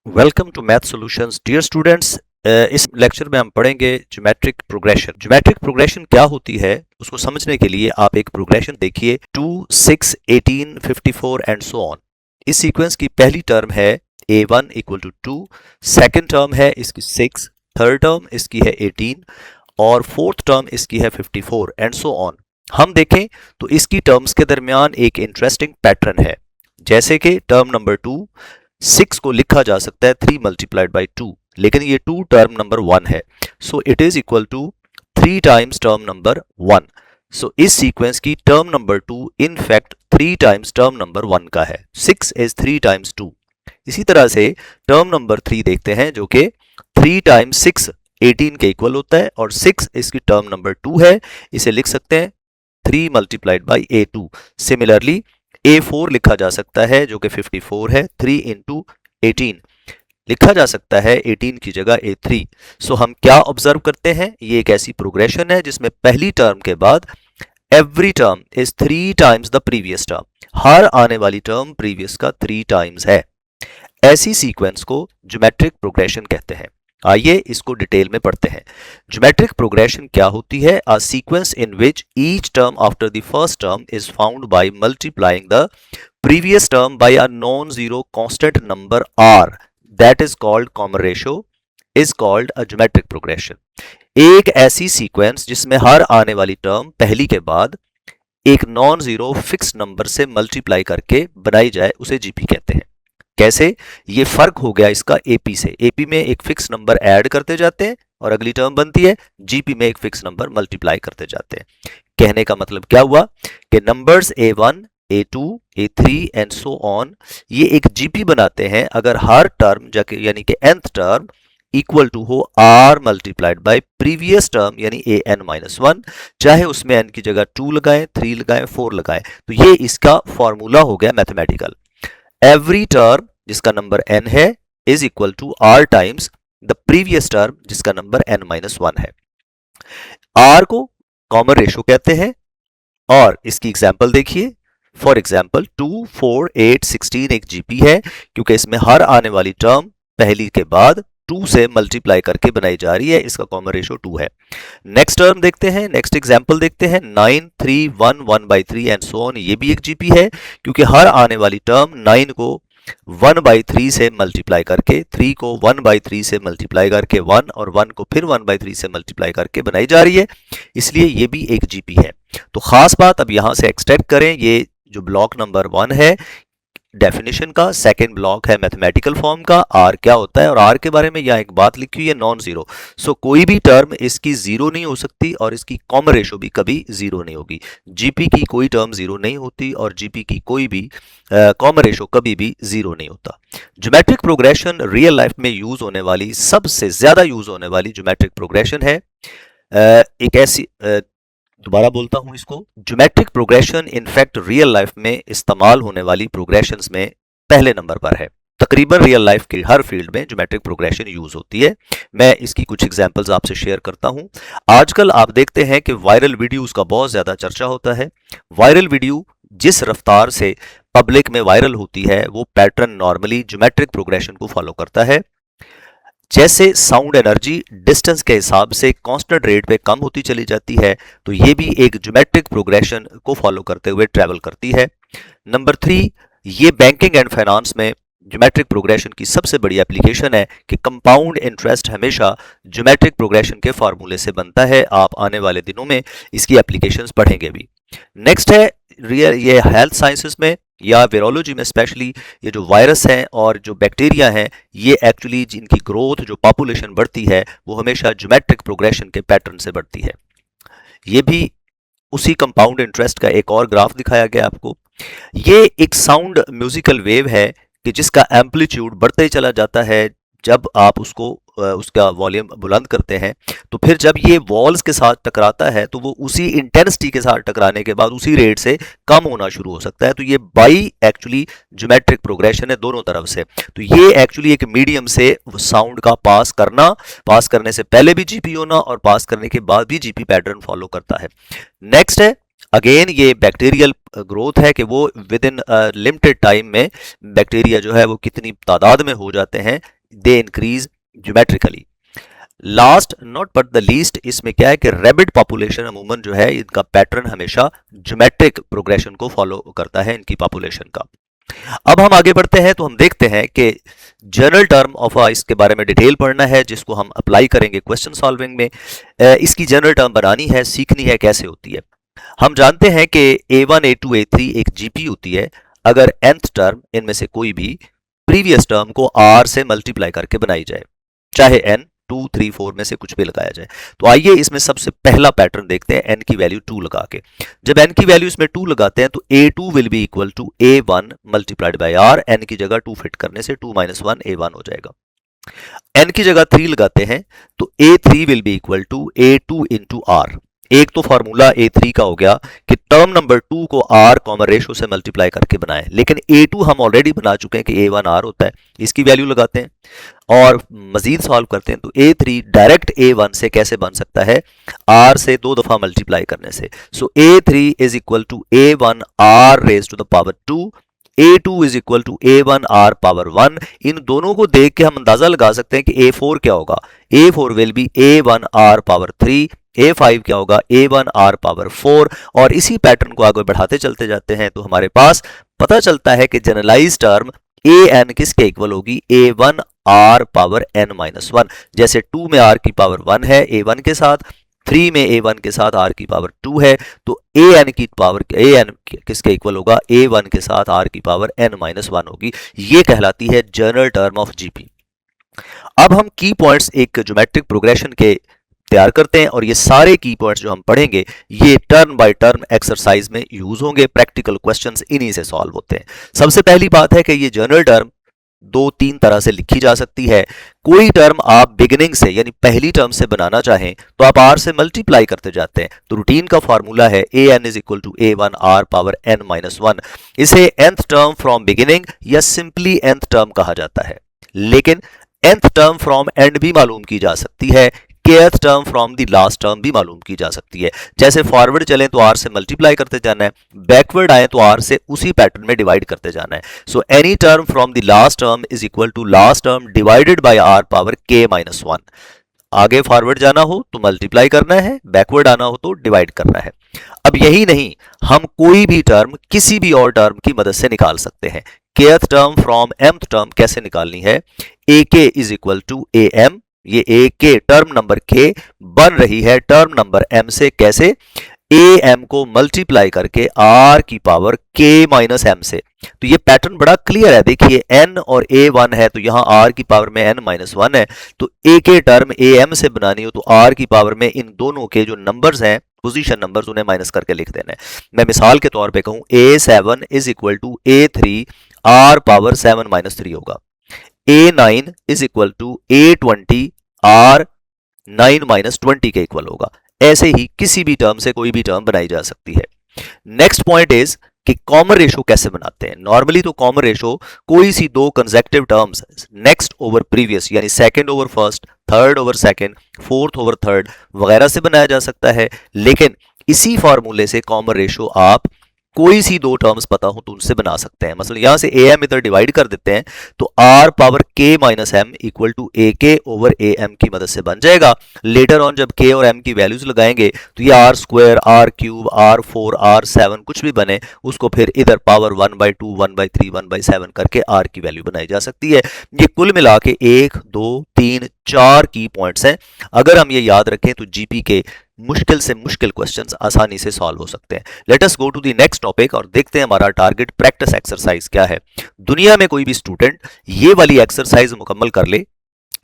Welcome to math solutions dear students. इस lecture में हम पढ़ेंगे ज्योमेट्रिक प्रोग्रेशन। ज्योमेट्रिक प्रोग्रेशन क्या होती है उसको समझने के लिए आप एक प्रोग्रेशन देखिए 2, 6, 18, 54 एंड सो ऑन। इस सीक्वेंस की पहली टर्म है a1 equal to 2, second term है इसकी 6, थर्ड टर्म इसकी है 18 और फोर्थ टर्म इसकी है 54 एंड सो ऑन। हम देखें तो इसकी टर्म्स के दरमियान एक इंटरेस्टिंग पैटर्न है। जैसे कि टर्म नंबर 2 6 को लिखा जा सकता है 3 मल्टीप्लाइड बाई 2, लेकिन ये 2 टर्म नंबर 1 है, so it is equal to 3 times term number 1। So इस सीक्वेंस की term number 2 in fact 3 times term number 1 का है। 6 इज 3 टाइम्स 2। इसी तरह से टर्म नंबर 3 देखते हैं जो कि 3 टाइम्स 6 18 के इक्वल होता है और 6 इसकी टर्म नंबर 2 है। इसे लिख सकते हैं 3 multiplied by a2। Similarly a4 लिखा जा सकता है जो कि 54 है, 3 इंटू 18 लिखा जा सकता है 18 की जगह a3। सो हम क्या ऑब्जर्व करते हैं, ये एक ऐसी प्रोग्रेशन है जिसमें पहली टर्म के बाद every term is 3 times the previous term. हर आने वाली टर्म प्रीवियस का 3 टाइम्स है। ऐसी सीक्वेंस को ज्योमेट्रिक प्रोग्रेशन कहते हैं। आइए इसको डिटेल में पढ़ते हैं। ज्योमेट्रिक प्रोग्रेशन क्या होती है? A sequence in which each term after the first term is found by multiplying the previous term by a non zero constant number r that is called common ratio is called a geometric progression. एक ऐसी sequence जिसमें हर आने वाली term पहली के बाद एक non zero fix number से मल्टीप्लाई करके बनाई जाए उसे जीपी कहते हैं। कैसे? ये फर्क हो गया इसका एपी से। एपी में एक फिक्स नंबर ऐड करते जाते हैं और अगली टर्म बनती है, जीपी में एक फिक्स नंबर मल्टीप्लाई करते जाते हैं। कहने का मतलब क्या हुआ कि numbers a1, a2, a3 and so on ये एक जीपी बनाते हैं अगर हर टर्म यानी कि nth टर्म इक्वल टू हो r multiplied by previous term यानी an-1, चाहे उसमें n की जगह 2 लगाएं, 3 लगाएं, 4 लगाएं। तो ये इसका फॉर्मूला हो गया मैथमेटिकल। एवरी टर्म जिसका नंबर n है is equal to r times the previous term जिसका नंबर n-1 है। r को कॉमन रेशियो कहते हैं और इसकी एग्जांपल देखिए। फॉर एग्जांपल 2, 4, 8, 16 एक जीपी है क्योंकि इसमें हर आने वाली टर्म पहली के बाद 2 से मल्टीप्लाई करके बनाई जा रही है, इसका कॉमन रेशियो 2 है। नेक्स्ट टर्म देखते हैं, नेक्स्ट एग्जांपल देखते हैं 9, 3, 1, 1/3 एंड सो ऑन। ये भी एक जीपी है क्योंकि हर आने वाली टर्म 9 को 1/3 से मल्टीप्लाई करके, 3 को 1/3 से मल्टीप्लाई करके 1 और 1 को फिर 1/3 से मल्टीप्लाई करके बनाई जा रही है, इसलिए ये भी एक जीपी है। तो खास बात अब यहां से एक्सट्रैक्ट करें, ये जो ब्लॉक नंबर 1 है डेफिनेशन का, सेकेंड ब्लॉक है मैथमेटिकल फॉर्म का, आर क्या होता है। और आर के बारे में यहाँ एक बात लिखी हुई है नॉन जीरो। सो कोई भी टर्म इसकी जीरो नहीं हो सकती और इसकी कॉमन रेशो भी कभी जीरो नहीं होगी। जीपी की कोई टर्म जीरो नहीं होती और जीपी की कोई भी कॉमन रेशो कभी भी जीरो नहीं होता। ज्योमेट्रिक प्रोग्रेशन रियल लाइफ में यूज होने वाली, सबसे ज्यादा यूज होने वाली ज्योमेट्रिक प्रोग्रेशन है। एक ऐसी दोबारा बोलता हूं इसको, geometric progression in fact real life में इस्तेमाल होने वाली प्रोग्रेशंस में पहले नंबर पर है। तकरीबन रियल लाइफ की हर फील्ड में ज्योमेट्रिक प्रोग्रेशन यूज होती है। मैं इसकी कुछ एग्जांपल्स आपसे शेयर करता हूं। आजकल आप देखते हैं कि वायरल वीडियोस का बहुत ज्यादा चर्चा होता है। वायरल वीडियो जिस रफ्तार से पब्लिक में वायरल होती है वो पैटर्न नॉर्मली ज्योमेट्रिक प्रोग्रेशन को फॉलो करता है। जैसे साउंड एनर्जी डिस्टेंस के हिसाब से कांस्टेंट रेट पे कम होती चली जाती है, तो ये भी एक ज्योमेट्रिक प्रोग्रेशन को फॉलो करते हुए ट्रेवल करती है। नंबर 3, ये बैंकिंग एंड फाइनेंस में ज्योमेट्रिक प्रोग्रेशन की सबसे बड़ी एप्लीकेशन है कि कंपाउंड इंटरेस्ट हमेशा ज्योमेट्रिक प्रोग्रेशन के फार्मूले से बनता है। आप आने वाले दिनों में इसकी एप्लीकेशंस पढ़ेंगे भी। नेक्स्ट है ये हेल्थ साइंसेस में या वायरोलॉजी में स्पेशली, ये जो वायरस हैं और जो बैक्टीरिया हैं, ये एक्चुअली जिनकी ग्रोथ, जो पॉपुलेशन बढ़ती है वो हमेशा ज्योमेट्रिक प्रोग्रेशन के पैटर्न से बढ़ती है। ये भी उसी कंपाउंड इंटरेस्ट का एक और ग्राफ दिखाया गया आपको। ये एक साउंड म्यूजिकल वेव है कि जिसका एम्पलीट्यूड बढ़ता ही चला जाता है जब आप उसका वॉल्यूम बुलंद करते हैं। तो फिर जब ये वॉल्स के साथ टकराता है तो वो उसी इंटेंसिटी के साथ टकराने के बाद उसी रेट से कम होना शुरू हो सकता है। तो ये बाई एक्चुअली ज्योमेट्रिक प्रोग्रेशन है दोनों तरफ से। तो ये एक्चुअली एक मीडियम से साउंड का पास करने से पहले भी जीपी होना और पास करने के बाद भी जीपी पैटर्न फॉलो करता है। नेक्स्ट है अगेन ये बैक्टीरियल ग्रोथ है कि वो विद इन लिमिटेड टाइम में बैक्टीरिया जो है वो कितनी तादाद में हो जाते हैं, they increase geometrically. Last not but the least, इसमें क्या है कि रैबिट पॉपुलेशन अमूमन जो है इनका पैटर्न हमेशा ज्योमेट्रिक प्रोग्रेशन को फॉलो करता है इनकी पॉपुलेशन का। अब हम आगे बढ़ते हैं तो हम देखते हैं कि जनरल टर्म ऑफ इसके बारे में डिटेल पढ़ना है जिसको हम अप्लाई करेंगे क्वेश्चन सॉल्विंग में। इसकी जनरल टर्म बनानी है, सीखनी है कैसे होती है। हम जानते हैं कि A1 A2 A3 एक जीपी होती है अगर nth टर्म इनमें से कोई भी प्रीवियस टर्म को r से मल्टीप्लाई करके बनाई जाए, चाहे n 2 3 4 में से कुछ भी लगाया जाए। तो आइए इसमें सबसे पहला पैटर्न देखते हैं n की वैल्यू 2 लगा के। जब n की वैल्यू इसमें 2 लगाते हैं तो A2 will be equal to A1 multiplied by r, n की जगह 2 फिट करने से 2 - 1 A1 हो जाएगा। n की जगह 3 लगाते हैं तो A3 will be equal to A2 into r। एक तो फार्मूला A3 का हो गया कि टर्म नंबर 2 को r कॉमन रेशो से मल्टीप्लाई करके बनाएं, लेकिन A2 हम ऑलरेडी बना चुके हैं कि A1 r होता है, इसकी वैल्यू लगाते हैं और मजीद सॉल्व करते हैं तो A3 डायरेक्ट A1 से कैसे बन सकता है, r से 2 दफा मल्टीप्लाई करने से। So A3 is equal to A1 r raise to the power 2, A2 is equal to A1 r power 1। इन दोनों को देख के हम अंदाजा लगा सकते हैं कि A4 क्या होगा, A4 will be A1 r power 3, A5 क्या होगा A1 r पावर 4। और इसी पैटर्न को आगे बढ़ाते चलते जाते हैं तो हमारे पास पता चलता है कि जनरलाइज टर्म an किसके इक्वल होगी, A1 r power n minus 1। जैसे 2 में r की पावर 1 है A1 के साथ, 3 में A1 के साथ r की पावर 2 है, तो an की पावर an किसके इक्वल होगा, A1 के साथ r की पावर n माइनस 1 होगी। ये कहलाती है जनरल टर्म ऑफ जीपी। अब हम की पॉइंट्स एक ज्योमेट्रिक प्रोग्रेशन के तैयार करते हैं और ये सारे की पॉइंट्स जो हम पढ़ेंगे ये टर्न बाय टर्न एक्सरसाइज में यूज होंगे, प्रैक्टिकल क्वेश्चंस इन्हीं से सॉल्व होते हैं। सबसे पहली बात है कि ये जनरल टर्म 2-3 तरह से लिखी जा सकती है। कोई टर्म आप बिगिनिंग से यानी पहली टर्म से बनाना चाहें तो आप r से मल्टीप्लाई करते जाते हैं, तो रूटीन का फार्मूला है an is equal to A1 r power n minus 1। इसे nth टर्म फ्रॉम बिगिनिंग या सिंपली nth टर्म कहा जाता है, लेकिन nth टर्म फ्रॉम एंड भी मालूम की जा सकती है, kth term from the last term भी मालूम की जा सकती है। जैसे फॉरवर्ड चलें तो r से मल्टीप्लाई करते जाना है, बैकवर्ड आए तो r से उसी पैटर्न में डिवाइड करते जाना है। So any term from the last term is equal to last term divided by r power k minus 1। आगे फॉरवर्ड जाना हो तो मल्टीप्लाई करना है, बैकवर्ड आना हो तो डिवाइड करना है। अब यही नहीं, हम कोई भी टर्म किसी भी और टर्म की मदद से निकाल सकते हैं। kth term from mth term कैसे निकालनी है, ak is equal to am, ये ए के टर्म नंबर के बन रही है टर्म नंबर m से, कैसे, ए एम को मल्टीप्लाई करके r की पावर k माइनस m से। तो ये पैटर्न बड़ा क्लियर है, देखिए n और a1 है तो यहाँ r की पावर में n माइनस 1 है, तो a के टर्म am से बनानी हो तो r की पावर में इन दोनों के जो नंबर्स हैं पोजीशन नंबर्स उन्हें माइनस करके लिख देना है। मैं मिसाल के तौर पे कहूँ a7 is equal to a3 r power 7 minus 3 होगा, A9 is equal to A20 R 9 minus 20 के इक्वल होगा। ऐसे ही किसी भी टर्म से कोई भी टर्म बनाई जा सकती है। नेक्स्ट पॉइंट इज कि कॉमन रेशो कैसे बनाते हैं। नॉर्मली तो कॉमन रेशो कोई सी दो consecutive terms next over previous यानी second over first, third over second, fourth over third वगैरह से बनाया जा सकता है, लेकिन इसी फॉर्मूले से कॉमन रेशो आप कोई सी दो टर्म्स पता हो तो उनसे बना सकते हैं। मतलब यहां से am इधर डिवाइड कर देते हैं तो r power k minus m equal to ak over am की मदद से बन जाएगा। लेटर ऑन जब k और m की वैल्यूज लगाएंगे तो ये r square, r cube, r4, r7 कुछ भी बने उसको फिर इधर पावर 1/2, 1/3, 1/7 करके r की वैल्यू बनाई जा सकती है। ये कुल मिला के 1, 2, 3, 4 की पॉइंट्स हैं। अगर हम ये याद रखें तो जीपी के मुश्किल से मुश्किल क्वेश्चंस आसानी से सॉल्व हो सकते हैं। Let us go to the next topic और देखते हैं हमारा टारगेट प्रैक्टिस एक्सरसाइज क्या है। दुनिया में कोई भी स्टूडेंट ये वाली एक्सरसाइज मुकम्मल कर ले,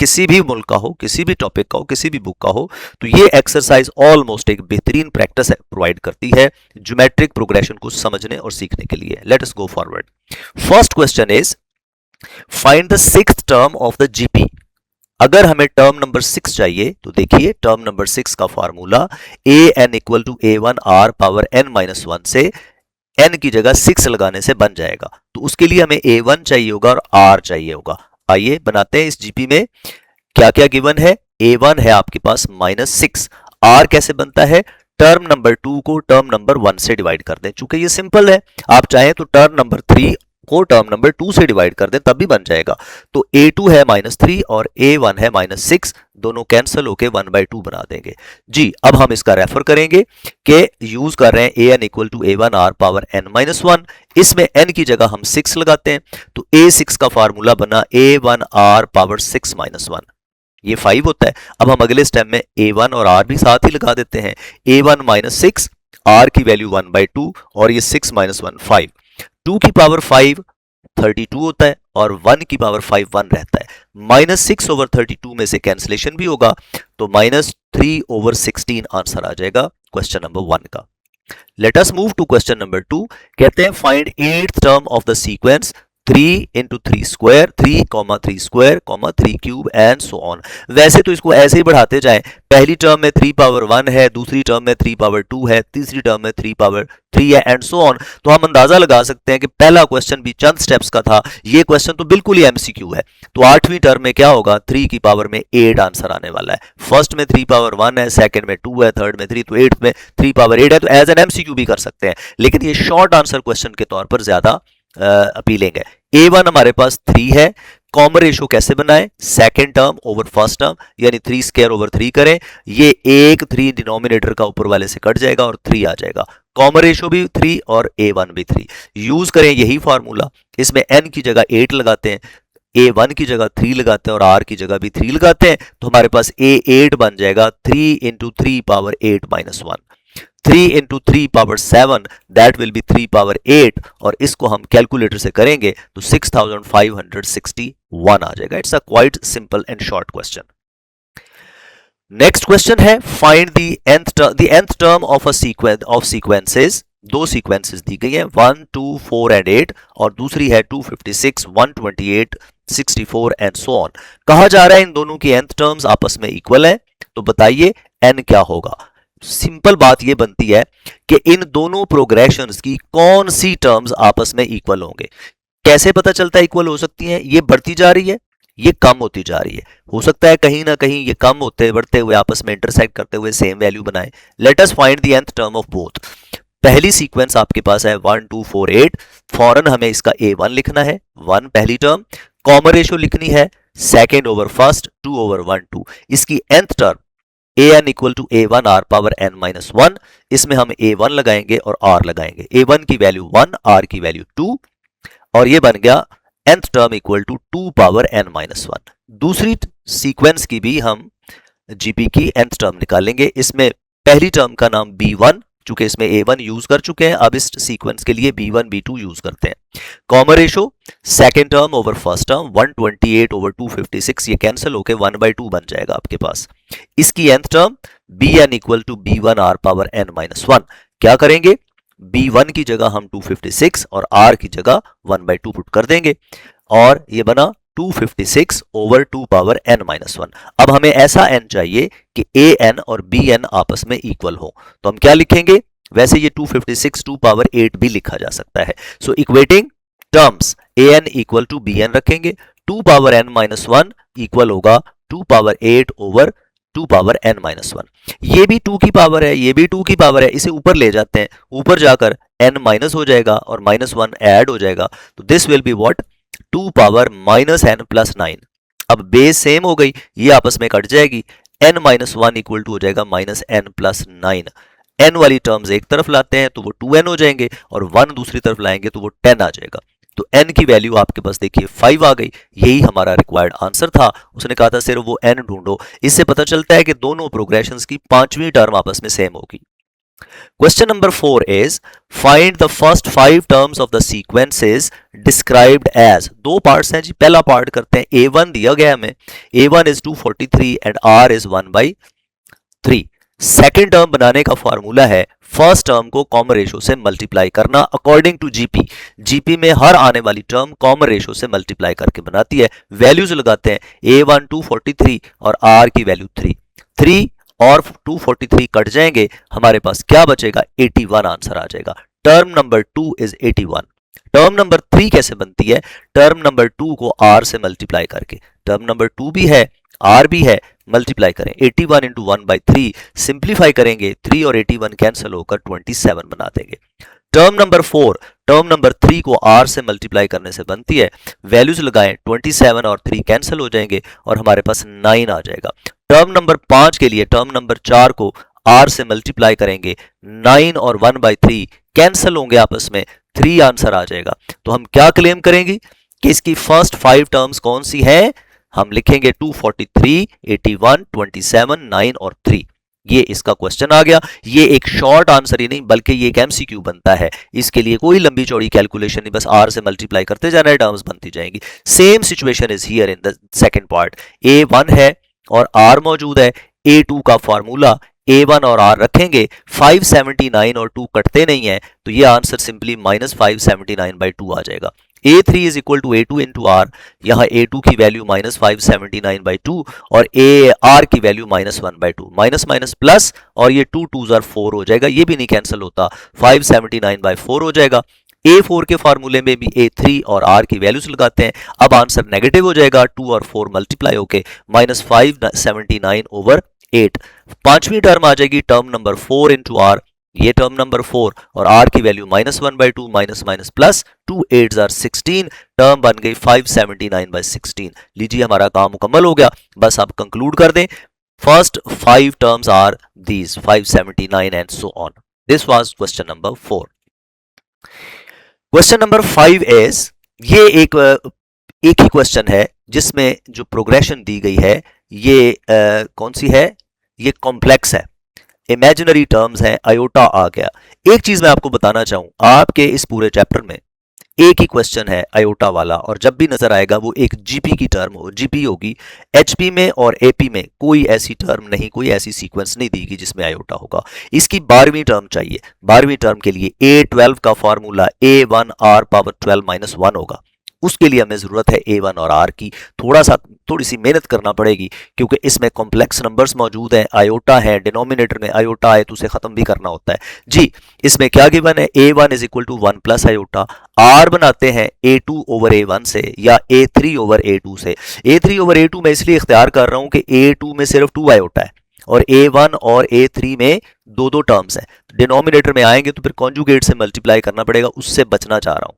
किसी भी मुल्क का हो, किसी भी टॉपिक का हो, किसी भी बुक का हो, तो ये एक्सरसाइज ऑलमोस्ट एक बेहतरीन प्रैक्टिस प्रोवाइड करती है ज्योमेट्रिक प्रोग्रेशन को समझने और सीखने के लिए। Late us go forward. First question is find the sixth term of the GP. अगर हमें टर्म नंबर 6 चाहिए तो देखिए टर्म नंबर 6 का formula an equal to a1 r power n minus 1 से n की जगह 6 लगाने से बन जाएगा। तो उसके लिए हमें a1 चाहिए होगा और r चाहिए होगा। आइए बनाते हैं। इस जीपी में क्या क्या गिवन है, a1 है आपके पास -6, r कैसे बनता है, टर्म नंबर 2 को टर्म नंबर 1 से डिवाइड कर दें। चूंकि ये सिंपल है, आप चाहें तो टर्म नंबर 3 को टर्म नंबर 2 से डिवाइड कर दें, तब भी बन जाएगा। तो a2 है -3 और a1 है -6, दोनों कैंसिल होके 1/2 बना देंगे जी। अब हम इसका रेफर करेंगे कि यूज कर रहे हैं an equal to a1 r power n-1। इसमें n की जगह हम 6 लगाते हैं, तो a6 का फार्मूला बना a1 r पावर 6-1, ये 5 होता है। अब हम अगले स्टेप में a1 और r भी साथ ही लगा देते हैं, a1 -6, r की वैल्यू 1/2 और ये 6 - 1 5, 2 की पावर 5 32 होता है और 1 की पावर 5 1 रहता है। -6/32 में से कैंसिलेशन भी होगा, तो -3/16 आंसर आ जाएगा क्वेश्चन नंबर 1 का। Let us move to question number 2। कहते हैं find 8th term of the sequence 3 × 3 square 3, 3 square, 3 cube and so on. वैसे तो इसको ऐसे ही बढ़ाते जाएं, पहली टर्म में 3 पावर 1 है, दूसरी टर्म में 3 पावर 2 है, तीसरी टर्म में 3 पावर 3 है एंड सो ऑन। तो हम अंदाजा लगा सकते हैं कि पहला क्वेश्चन भी चंद स्टेप्स का था, ये क्वेश्चन तो बिल्कुल ही एमसीक्यू है। तो 8वीं टर्म में क्या होगा, 3 की पावर में 8 आंसर आने वाला है। फर्स्ट में 3 पावर 1 है, सेकंड में 2 है, थर्ड में 3, तो 8th में 3 पावर 8 है। तो एज एन एमसीक्यू भी कर सकते हैं, लेकिन ये शॉर्ट आंसर क्वेश्चन के तौर पर ज्यादा अपीलिंग है। a1 हमारे पास 3 है, कॉमन रेशो कैसे बनाएं, second term over first term, यानी 3 स्क्वायर ओवर 3 करें, ये एक 3 डिनोमिनेटर का ऊपर वाले से कट जाएगा और 3 आ जाएगा। कॉमन रेशो भी 3 और a1 भी 3, यूज करें यही फार्मूला। इसमें n की जगह 8 लगाते हैं, a1 की जगह 3 लगाते हैं और r की जगह भी 3 लगाते हैं, तो हमारे पास a8 बन जाएगा 3 × 3 power 8 - 1, 3 × 3 power 7, that will B 3 power 8, और इसको हम कैलकुलेटर से करेंगे तो 6561 आ जाएगा। It's a quite simple and short question. Next question है find the nth term of a sequence of sequences. दो सीक्वेंसेस दी गई हैं 1, 2, 4 एंड 8, और दूसरी है 256, 128, 64 एंड सो ऑन। कहा जा रहा है इन दोनों की nth टर्म्स आपस में इक्वल है, तो बताइए n क्या होगा। सिंपल बात यह बनती है कि इन दोनों प्रोग्रेशंस की कौन सी टर्म्स आपस में इक्वल होंगे। कैसे पता चलता है इक्वल हो सकती हैं, ये बढ़ती जा रही है, ये कम होती जा रही है। हो सकता है कहीं ना कहीं ये कम होते बढ़ते हुए आपस में इंटरसेक्ट करते हुए सेम वैल्यू बनाए। Late us find the nth term of both. पहली सीक्वेंस आपके पास है 1, 2, 4, 8, फौरन हमें इसका a1 लिखना है, 1 पहली टर्म, कॉमन रेशो लिखनी है सेकेंड ओवर फर्स्ट 2 over 1 2। इसकी nth term an equal to a1 r power n-1, इसमें हम a1 लगाएंगे और r लगाएंगे। a1 की वैल्यू 1, r की वैल्यू 2, और ये बन गया nth term equal to 2 power n-1। दूसरी सीक्वेंस की भी हम जीपी की nth टर्म निकालेंगे। इसमें पहली टर्म का नाम b1, चूंकि इसमें a1 यूज कर चुके हैं, अब इस सीक्वेंस के लिए b1 b2 यूज करते हैं। Common ratio second term over first term 128 over 256, ये कैंसिल होकर 1/2 बन जाएगा आपके पास। इसकी nth term bn equal to b1 r power n-1। क्या करेंगे, b1 की जगह हम 256 और r की जगह 1/2 पुट कर देंगे, और ये बना 256 over 2 पावर n-1। अब हमें ऐसा n चाहिए कि an और bn आपस में इक्वल हो, तो हम क्या लिखेंगे, वैसे ये 256 2 पावर 8 भी लिखा जा सकता है। So equating terms an equal to bn रखेंगे, 2 पावर n-1 इक्वल होगा 2 पावर 8 ओवर 2 पावर n-1। ये भी 2 की पावर है, ये भी 2 की पावर है, इसे ऊपर ले जाते हैं, ऊपर जाकर n माइनस हो जाएगा और -1 ऐड हो जाएगा, तो this will be what 2 power -n + 9। अब बेस सेम हो गई, ये आपस में कट जाएगी, n-1 इक्वल टू हो जाएगा -n + 9। n वाली टर्म्स एक तरफ लाते हैं तो वो 2n हो जाएंगे, और 1 दूसरी तरफ लाएंगे तो वो 10 आ जाएगा। तो n की वैल्यू आपके पास देखिए 5 आ गई, यही हमारा रिक्वायर्ड आंसर था। उसने कहा था सिर्फ वो n ढूंढो। इससे पता चलता है कि दोनों प्रोग्रेशंस की 5वीं टर्म आपस में सेम होगी। Question number 4 is find the first 5 terms of the sequences described as। दो पार्ट्स हैं जी, पहला पार्ट करते हैं, a1 दिया गया हमें, a1 is 243 and r is 1/3। Second term बनाने का फॉर्मूला है फर्स्ट टर्म को कॉमन रेशो से मल्टीप्लाई करना अकॉर्डिंग टू जीपी। जीपी में हर आने वाली टर्म कॉमन रेशो से मल्टीप्लाई करके बनाती है। वैल्यूज लगाते हैं, a1 243 और r की वैल्यू 3 और 243 कट जाएंगे, हमारे पास क्या बचेगा 81 आंसर आ जाएगा। Term number 2 is 81। Term number 3 कैसे बनती है, टर्म नंबर 2 को r से मल्टीप्लाई करके, टर्म नंबर 2 भी है r भी है, मल्टीप्लाई करें 81 इंटू 1/3, सिंप्लीफाई करेंगे 3 और 81 कैंसिल होकर 27 बना देंगे। टर्म नंबर 4, टर्म नंबर 3 को r से मल्टीप्लाई करने से बनती है, वैल्यूज लगाएं 27 और 3 कैंसिल हो जाएंगे और हमारे पास 9 आ जाएगा। टर्म नंबर 5 के लिए टर्म नंबर 4 को r से मल्टीप्लाई करेंगे, 9 और 1/3 कैंसिल होंगे आपस में, 3 आंसर आ जाएगा। तो हम क्या क्लेम करेंगे कि इसकी फर्स्ट 5 टर्म्स कौन सी हैं? हम लिखेंगे 243, 81, 27, 9 और 3। ये इसका क्वेश्चन आ गया। ये एक शॉर्ट आंसर ही नहीं बल्कि ये एक एमसीक्यू बनता है। इसके लिए कोई लंबी चौड़ी कैलकुलेशन नहीं, बस r से मल्टीप्लाई करते जाना है, टर्म्स बनती जाएंगी। Same situation is here in the second part. a1 है और r मौजूद है, a2 का फार्मूला a1 और r रखेंगे, 579 और 2 कटते नहीं है, तो ये आंसर सिंपली -579/2 आ जाएगा। a3 is equal to a2 into r, यहाँ a2 की वैल्यू -579/2 और r की वैल्यू -1/2, माइनस माइनस प्लस, और ये 2 2s are 4 हो जाएगा, ये भी नहीं कैंसिल होता, 579/4 हो जाएगा। a4 के फार्मूले में भी a3 और r की वैल्यूज लगाते हैं, अब आंसर नेगेटिव हो जाएगा, 2 और 4 मल्टीप्लाई होके -579/8। पांचवी टर्म आ जाएगी टर्म नंबर 4 इंटू r, ये टर्म नंबर 4 और r की value -1/2, minus minus plus, 2 8s are 16, term बन गई 579/16। लीजिए हमारा काम मुकम्मल हो गया, बस आप कंक्लूड कर दें। First 5 terms are these 579 and so on. This was question number 4। Question number 5 is, ये एक ही क्वेश्चन है जिसमें जो प्रोग्रेशन दी गई है ये कौन सी है? ये कॉम्प्लेक्स है, इमेजिनरी टर्म्स हैं, आयोटा आ गया। एक चीज मैं आपको बताना चाहूं, आपके इस पूरे चैप्टर में एक ही क्वेश्चन है आयोटा वाला, और जब भी नजर आएगा वो एक जीपी की टर्म हो, जीपी होगी। एचपी में और एपी में कोई ऐसी टर्म नहीं, कोई ऐसी सीक्वेंस नहीं दी गई जिसमें आयोटा होगा। इसकी 12वीं टर्म चाहिए। 12वीं टर्म के लिए a12 का फॉर्मूला a1 r पावर 12 - 1 होगा। उसके लिए हमें जरूरत है a1 और r की, थोड़ी सी मेहनत करना पड़ेगी क्योंकि इसमें कॉम्प्लेक्स नंबर्स मौजूद हैं, आयोटा है, डिनोमिनेटर में आयोटा है तो उसे खत्म भी करना होता है जी। इसमें क्या गिवन है? a1 is equal to 1 plus iota, r बनाते हैं a2 ओवर a1 से या a3 ओवर a2 से। a3 ओवर a2 में इसलिए इख्तियार कर रहा हूं कि a2 में सिर्फ 2 आयोटा है और a1 और a3 में दो टर्म्स हैं। डिनोमिनेटर में आएंगे तो फिर कॉन्जुगेट से मल्टीप्लाई करना पड़ेगा, उससे बचना चाह रहा हूं।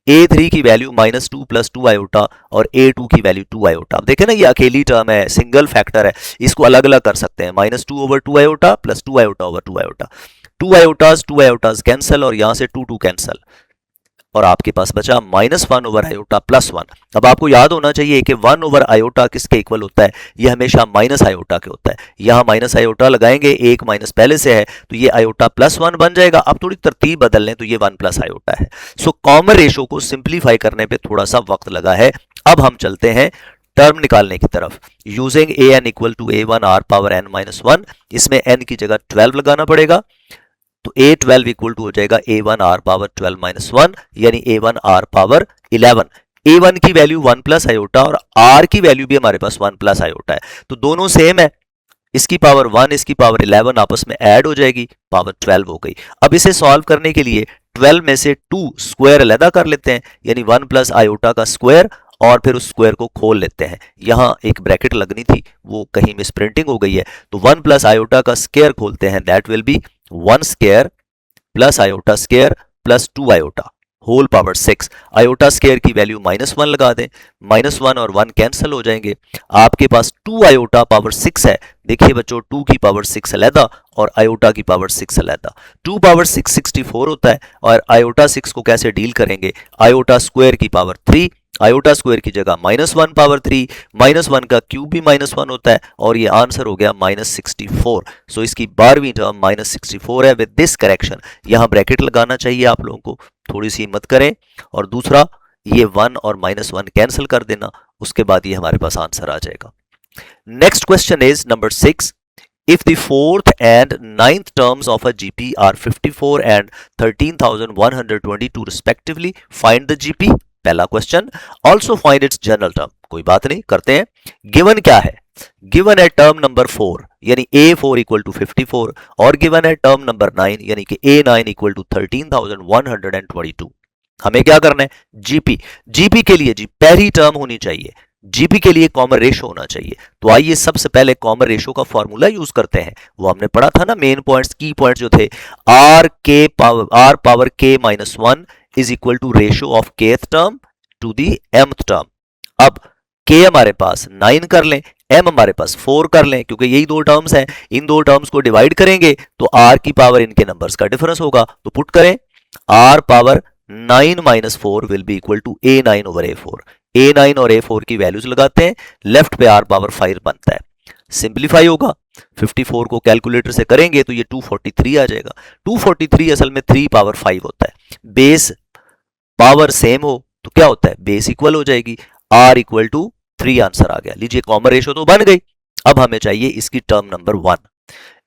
a3 की वैल्यू -2 + 2 आयोटा और a2 की वैल्यू 2 आयोटा। देखें ना, ये अकेली टर्म है, सिंगल फैक्टर है, इसको अलग अलग कर सकते हैं, -2 over 2 iota plus 2 iota over 2 iota. 2 iotas cancel और यहां से 2 2 कैंसिल, और आपके पास बचा -1 ओवर आयोटा प्लस 1। अब आपको याद होना चाहिए कि 1 ओवर आयोटा किसके इक्वल होता है? ये हमेशा माइनस आयोटा के होता है। यहाँ माइनस आयोटा लगाएंगे, एक माइनस पहले से है तो ये आयोटा प्लस 1 बन जाएगा। अब थोड़ी तरतीब बदल लें तो ये 1 प्लस आयोटा है। सो कॉमन रेशो को सिंप्लीफाई करने पे थोड़ा सा वक्त लगा है। अब हम चलते हैं टर्म निकालने की तरफ। Using an equal to a1 r power n - 1, इसमें n की जगह 12 लगाना पड़ेगा, तो a12 इक्वल टू हो जाएगा a1 r पावर 12 - 1 यानी a1 r पावर 11। a1 की वैल्यू 1 प्लस आयोटा और r की वैल्यू भी हमारे पास 1 प्लस आयोटा है, तो दोनों सेम है। इसकी पावर 1 इसकी पावर 11 आपस में ऐड हो जाएगी, पावर 12 हो गई। अब इसे सॉल्व करने के लिए 12 में से 2 स्क्वायर अलहदा कर लेते हैं, यानी 1 प्लस आयोटा का स्क्वायर, और फिर उस स्क्वायर को खोल लेते हैं। यहां एक ब्रैकेट लगनी थी, वो कहीं मिस प्रिंटिंग हो गई है, तो 1 प्लस आयोटा का स्क्वायर खोलते हैं, that will be 1 square plus iota square plus 2 iota whole power 6। Iota square की वैल्यू -1 लगा दें, -1 और 1 कैंसिल हो जाएंगे। आपके पास 2 आयोटा पावर 6 है। देखिए बच्चों, 2 की पावर 6 अलहदा और आयोटा की पावर 6 अलहदा। 2 पावर 6 64 होता है, और आयोटा 6 को कैसे डील करेंगे? आयोटा स्क्वायर की पावर 3, आयोटा स्क्वायर की जगह -1 पावर 3, -1 का क्यूब भी -1 होता है, और ये आंसर हो गया -64। सो इसकी 12वीं टर्म -64 है। विद दिस करेक्शन यहां ब्रैकेट लगाना चाहिए आप लोगों को, थोड़ी सी हिम्मत करें। और दूसरा, ये 1 और -1 कैंसिल कर देना, उसके बाद ये हमारे पास आंसर आ जाएगा। Next question is number 6। If the fourth and ninth terms of a GP are 54 and 13,122 respectively, find the GP। पहला question. Also find its general term. कोई बात नहीं, करते हैं। गिवन क्या है? गिवन है टर्म नंबर 4 यानी a4 इक्वल टू 54, और गिवन है टर्म नंबर 9 यानी कि a9 इक्वल टू 13,122। हमें क्या करना है? जीपी। जीपी के लिए जी पहली टर्म होनी चाहिए, जीपी के लिए कॉमन रेशो होना चाहिए। तो आइए सबसे पहले कॉमन रेशो का फॉर्मूला यूज करते हैं। वो हमने पढ़ा था ना, मेन पॉइंट्स, की पॉइंट जो थे, R power K minus 1 is equal to ratio of kth term to the mth term. अब के हमारे पास 9 कर लें, m हमारे पास 4 कर लें, क्योंकि यही दो टर्म्स हैं। इन दो टर्म्स को डिवाइड करेंगे तो r की पावर इनके नंबर्स का डिफरेंस होगा। तो पुट करें, r power 9 minus 4 will be equal to a9 over a4। a9 और a4 की वैल्यूज लगाते हैं, लेफ्ट पे r पावर 5 बनता है, सिंप्लीफाई होगा। 54 को कैलकुलेटर से करेंगे तो ये 243 आ जाएगा। 243 असल में 3 पावर 5 होता है। बेस पावर सेम हो तो क्या होता है, बेस इक्वल हो जाएगी। r इक्वल टू 3 आंसर आ गया। लीजिए कॉमन रेशो तो बन गई। अब हमें चाहिए इसकी term number 1।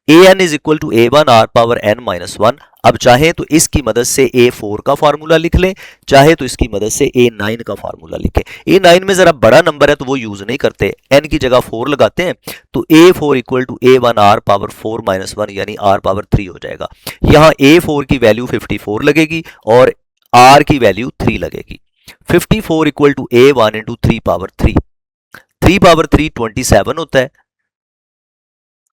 an is equal to a1 r power n minus 1। अब चाहे तो इसकी मदद से a4 का फार्मूला लिख लें, चाहे तो इसकी मदद से a9 का फार्मूला लिखें। a9 में जरा बड़ा नंबर है तो वो यूज नहीं करते, n की जगह 4 लगाते हैं। तो a4 equal to a1 r power 4 minus 1 यानी r पावर 3 हो जाएगा। यहाँ a4 की वैल्यू 54 लगेगी और r की वैल्यू 3 लगेगी। 54 equal to a1 into 3 power 3, 3 power 3 27 होता है।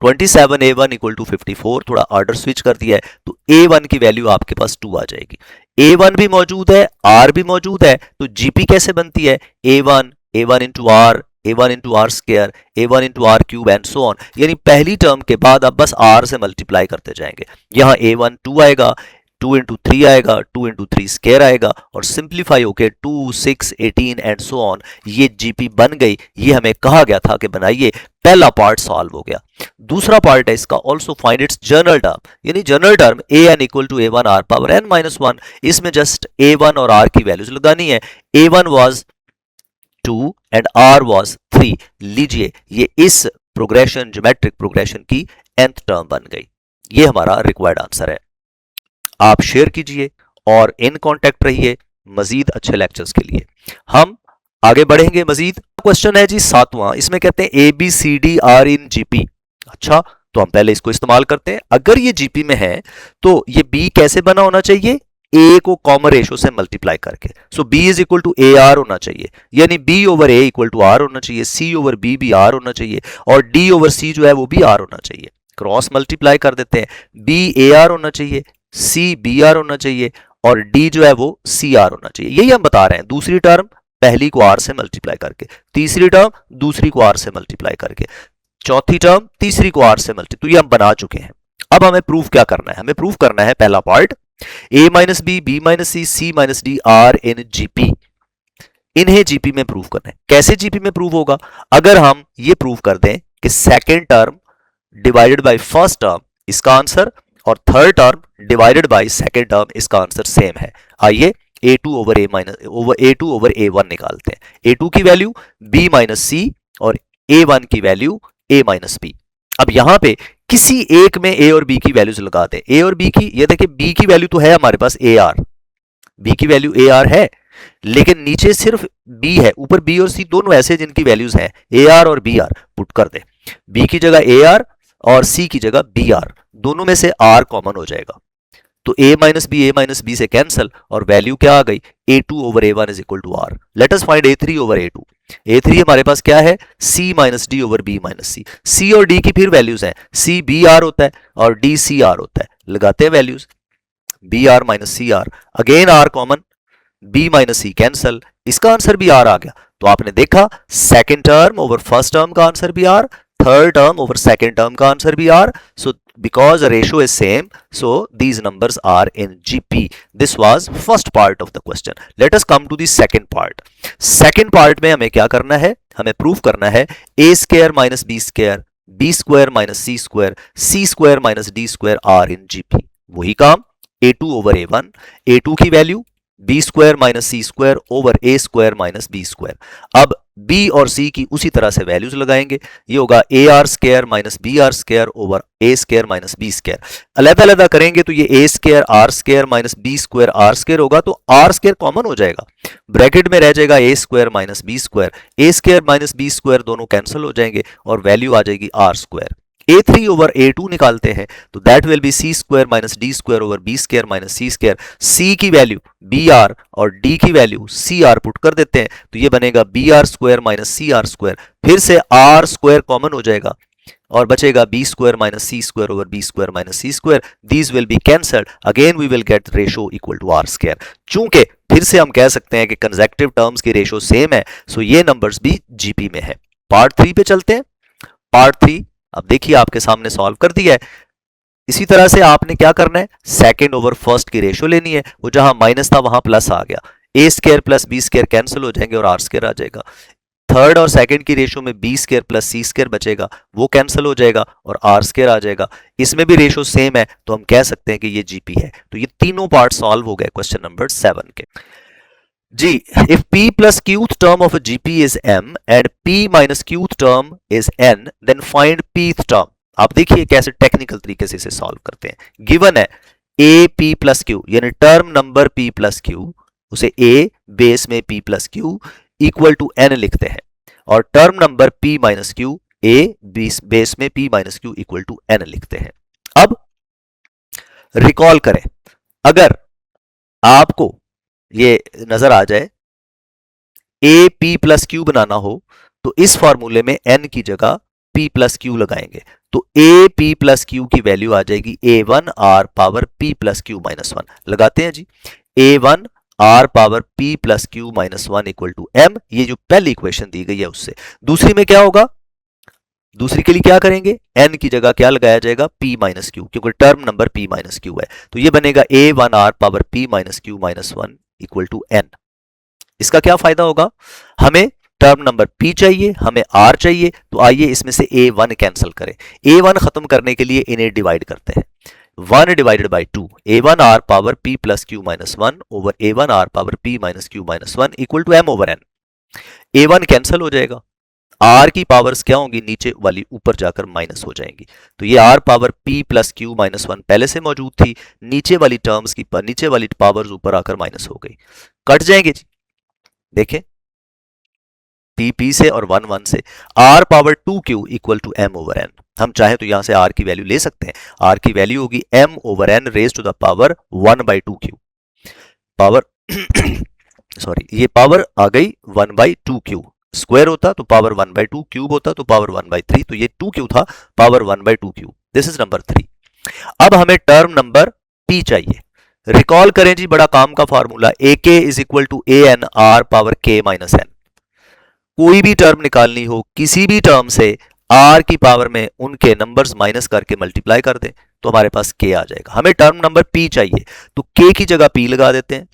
27 a1 इक्वल टू 54, थोड़ा ऑर्डर स्विच कर दिया है तो a1 की वैल्यू आपके पास 2 आ जाएगी। a1 भी मौजूद है, r भी मौजूद है, तो gp कैसे बनती है, a1 into r, a1 into R square, a1 into R cube and so on. यानी पहली टर्म के बाद आप बस r से मल्टीप्लाई करते जाएंगे। यहाँ a1 2 आएगा, 2 इंटू 3 आएगा, 2 इंटू 3 स्क्वायर आएगा और सिंप्लीफाई होके 2, 6, 18 एंड सो ऑन। ये जीपी बन गई। ये हमें कहा गया था कि बनाइए। पहला पार्ट सॉल्व हो गया। दूसरा पार्ट है इसका, also find its general term, यानी general term an equal to a1 r power n minus 1। इसमें जस्ट a1 और r की वैल्यूज लगानी है। a1 was 2 and r was 3। लीजिए ये इस प्रोग्रेशन, ज्योमेट्रिक प्रोग्रेशन की nth टर्म बन गई। ये हमारा रिक्वायर्ड आंसर है। आप शेयर कीजिए और इन कांटेक्ट रहिए मजीद अच्छे लेक्चर्स के लिए। हम आगे बढ़ेंगे मजीद। क्वेश्चन है जी 7वां, इसमें कहते हैं A B C D are in GP. अच्छा, तो हम पहले इसको इस्तेमाल करते हैं। अगर ये जीपी में है तो ये बी कैसे बना होना चाहिए, ए को कॉमन रेशो से मल्टीप्लाई करके। So B is equal to A R होना चाहिए, यानी B over A equal to R होना चाहिए, सी ओवर बी भी आर होना चाहिए और डी ओवर सी जो है वो भी आर होना चाहिए। क्रॉस मल्टीप्लाई कर देते हैं, बी ए आर होना चाहिए, सी बी आर होना चाहिए और डी जो है वो सी आर होना चाहिए। यही हम बता रहे हैं। दूसरी टर्म पहली को आर से मल्टीप्लाई करके, तीसरी टर्म दूसरी को आर से मल्टीप्लाई करके, चौथी टर्म तीसरी को आर से मल्टीप्लाई। तो ये हम बना चुके हैं। अब हमें प्रूफ क्या करना है, हमें प्रूफ करना है पहला part, A minus B minus C minus D are in GP. इन्हें जीपी में प्रूफ करना है। कैसे जीपी में प्रूफ होगा, अगर हम ये प्रूफ कर दें कि second term divided by first term इसका आंसर और third term divided by second term इसका आंसर सेम है। आइए a2 over a2 over a1 निकालते हैं। a2 की वैल्यू b माइनस सी और a1 की वैल्यू a माइनस बी। अब यहां पे किसी एक में a और b की वैल्यूज लगा दें। a और b की, ये देखिए b की वैल्यू तो है हमारे पास ar, b की वैल्यू ar है, लेकिन नीचे सिर्फ b है, ऊपर b और c दोनों ऐसे जिनकी वैल्यूज हैं ar और br। पुट कर दे, b की जगह ar और c की जगह br, दोनों में से r कॉमन हो जाएगा तो a माइनस बी से कैंसल और वैल्यू क्या आ गई, a2 over a1 is equal to r। Let us find a3 over a2। a3 हमारे पास क्या है, c minus D over b minus C. c और d की फिर वैल्यूज हैं, c br होता है और d cr होता है। लगाते हैं values, br minus cr, again r common, b minus c cancel, इसका आंसर भी r आ गया। तो आपने देखा second term over first term का आंसर भी r, third term over second term का आंसर भी r। So because the ratio is same, so these numbers are in GP. This was first part of the question. Let us come to the second part. Second part में हमें क्या करना है, हमें proof करना है a square minus b square, b square minus c square, c square minus d square are in GP. वही काम a2 over a1, a2 की value b square minus c square over a square minus b square। अब b और c की उसी तरह से values लगाएंगे। ये होगा A R square minus B R square over A square minus B square. अलग अलग करेंगे तो ये A square R square minus B square R square होगा, तो आर स्क्वायर कॉमन हो जाएगा, ब्रैकेट में रह जाएगा ए स्क्वायर माइनस बी स्क्वायर। ए स्क्वायर माइनस बी स्क्वायर दोनों कैंसिल हो जाएंगे और वैल्यू आ जाएगी are square. A3 over A2 निकालते हैं तो that will be C square minus D square over B square minus C square. C की वैल्यू बी आर और डी की वैल्यू सी आर पुट कर देते हैं तो ये बनेगा B R square minus C R square, फिर से आर स्क्वायर कॉमन हो जाएगा और बचेगा B square minus C square over B square minus C square. These will be cancelled, again we will get ratio equal to R square. चूंकि फिर से हम कह सकते हैं कि कंसेक्टिव टर्म्स की रेशो सेम है, सो ये नंबर्स भी जीपी में है। पार्ट 3 पे चलते हैं। पार्ट 3 अब देखिए आपके सामने सॉल्व कर दिया है। इसी तरह से आपने क्या करना है, सेकंड ओवर फर्स्ट की रेशो लेनी है। वो जहां माइनस था वहां प्लस आ गया, A square plus B square cancel हो जाएंगे और आर स्क्वायर आ जाएगा। थर्ड और सेकंड की रेशो में बी स्क्वायर प्लस सी स्क्वायर बचेगा, वो कैंसिल हो जाएगा और आर स्क्वायर आ जाएगा। इसमें भी रेशो सेम है तो हम कह सकते हैं कि ये जीपी है। तो ये तीनों पार्ट सॉल्व हो गए क्वेश्चन नंबर 7 के। जी, if p plus qth term of a GP is m and p minus qth term is n, then find pth term। आप देखिए कैसे टेक्निकल तरीके से इसे सॉल्व करते हैं। गिवन है a p plus q यानी term number p plus q, उसे a बेस में p plus q equal to n लिखते हैं और term number p minus q a base में p minus q equal to n लिखते हैं। अब रिकॉल करें, अगर आपको ये नजर आ जाए ए पी प्लस क्यू बनाना हो तो इस फॉर्मूले में एन की जगह पी प्लस क्यू लगाएंगे तो ए पी प्लस क्यू की वैल्यू आ जाएगी A one R power P plus Q minus one. लगाते हैं जी, A one R power P plus Q minus one equal to M, ये जो पहली इक्वेशन दी गई है उससे। दूसरी में क्या होगा, दूसरी के लिए क्या करेंगे, n की जगह क्या लगाया जाएगा p माइनस क्यू, क्योंकि term number p minus Q है। तो ये बनेगा A one R power p minus Q minus one equal to n। इसका क्या फायदा होगा, हमें टर्म नंबर p चाहिए, हमें r चाहिए, तो आइए इसमें से a1 कैंसिल करें। a1 खत्म करने के लिए इन्हें डिवाइड करते हैं, 1 divided by 2, a1 r power p plus Q minus one over a1 r power p minus Q minus one equal to m over n। a1 cancel हो जाएगा, r की पावर्स क्या होंगी, नीचे वाली ऊपर जाकर माइनस हो जाएंगी। तो ये r power p plus Q minus one पहले से मौजूद थी, नीचे वाली टर्म्स की नीचे वाली पावर्स ऊपर आकर माइनस हो गई, कट जाएंगे जी। देखें p p से और 1 1 से, r power 2q equal to m over n। हम चाहे तो यहां से r की वैल्यू ले सकते हैं, r की वैल्यू होगी m over n raise to the power 1 by 2q। Power sorry, ये पावर आ गई 1 बाई 2q, स्क्वायर होता तो पावर 1 बाई 2, क्यूब होता तो पावर 1 बाई 3, तो ये 2q था, power 1 by 2q। This is number 3। अब हमें टर्म नंबर p चाहिए। रिकॉल करें जी, बड़ा काम का formula, A K is equal to A N R power K minus N. कोई भी टर्म निकालनी हो किसी भी टर्म से, आर की पावर में उनके नंबर्स माइनस करके मल्टीप्लाई कर दें तो हमारे पास के आ जाएगा। हमें टर्म नंबर p चाहिए तो के की जगह p लगा देते हैं।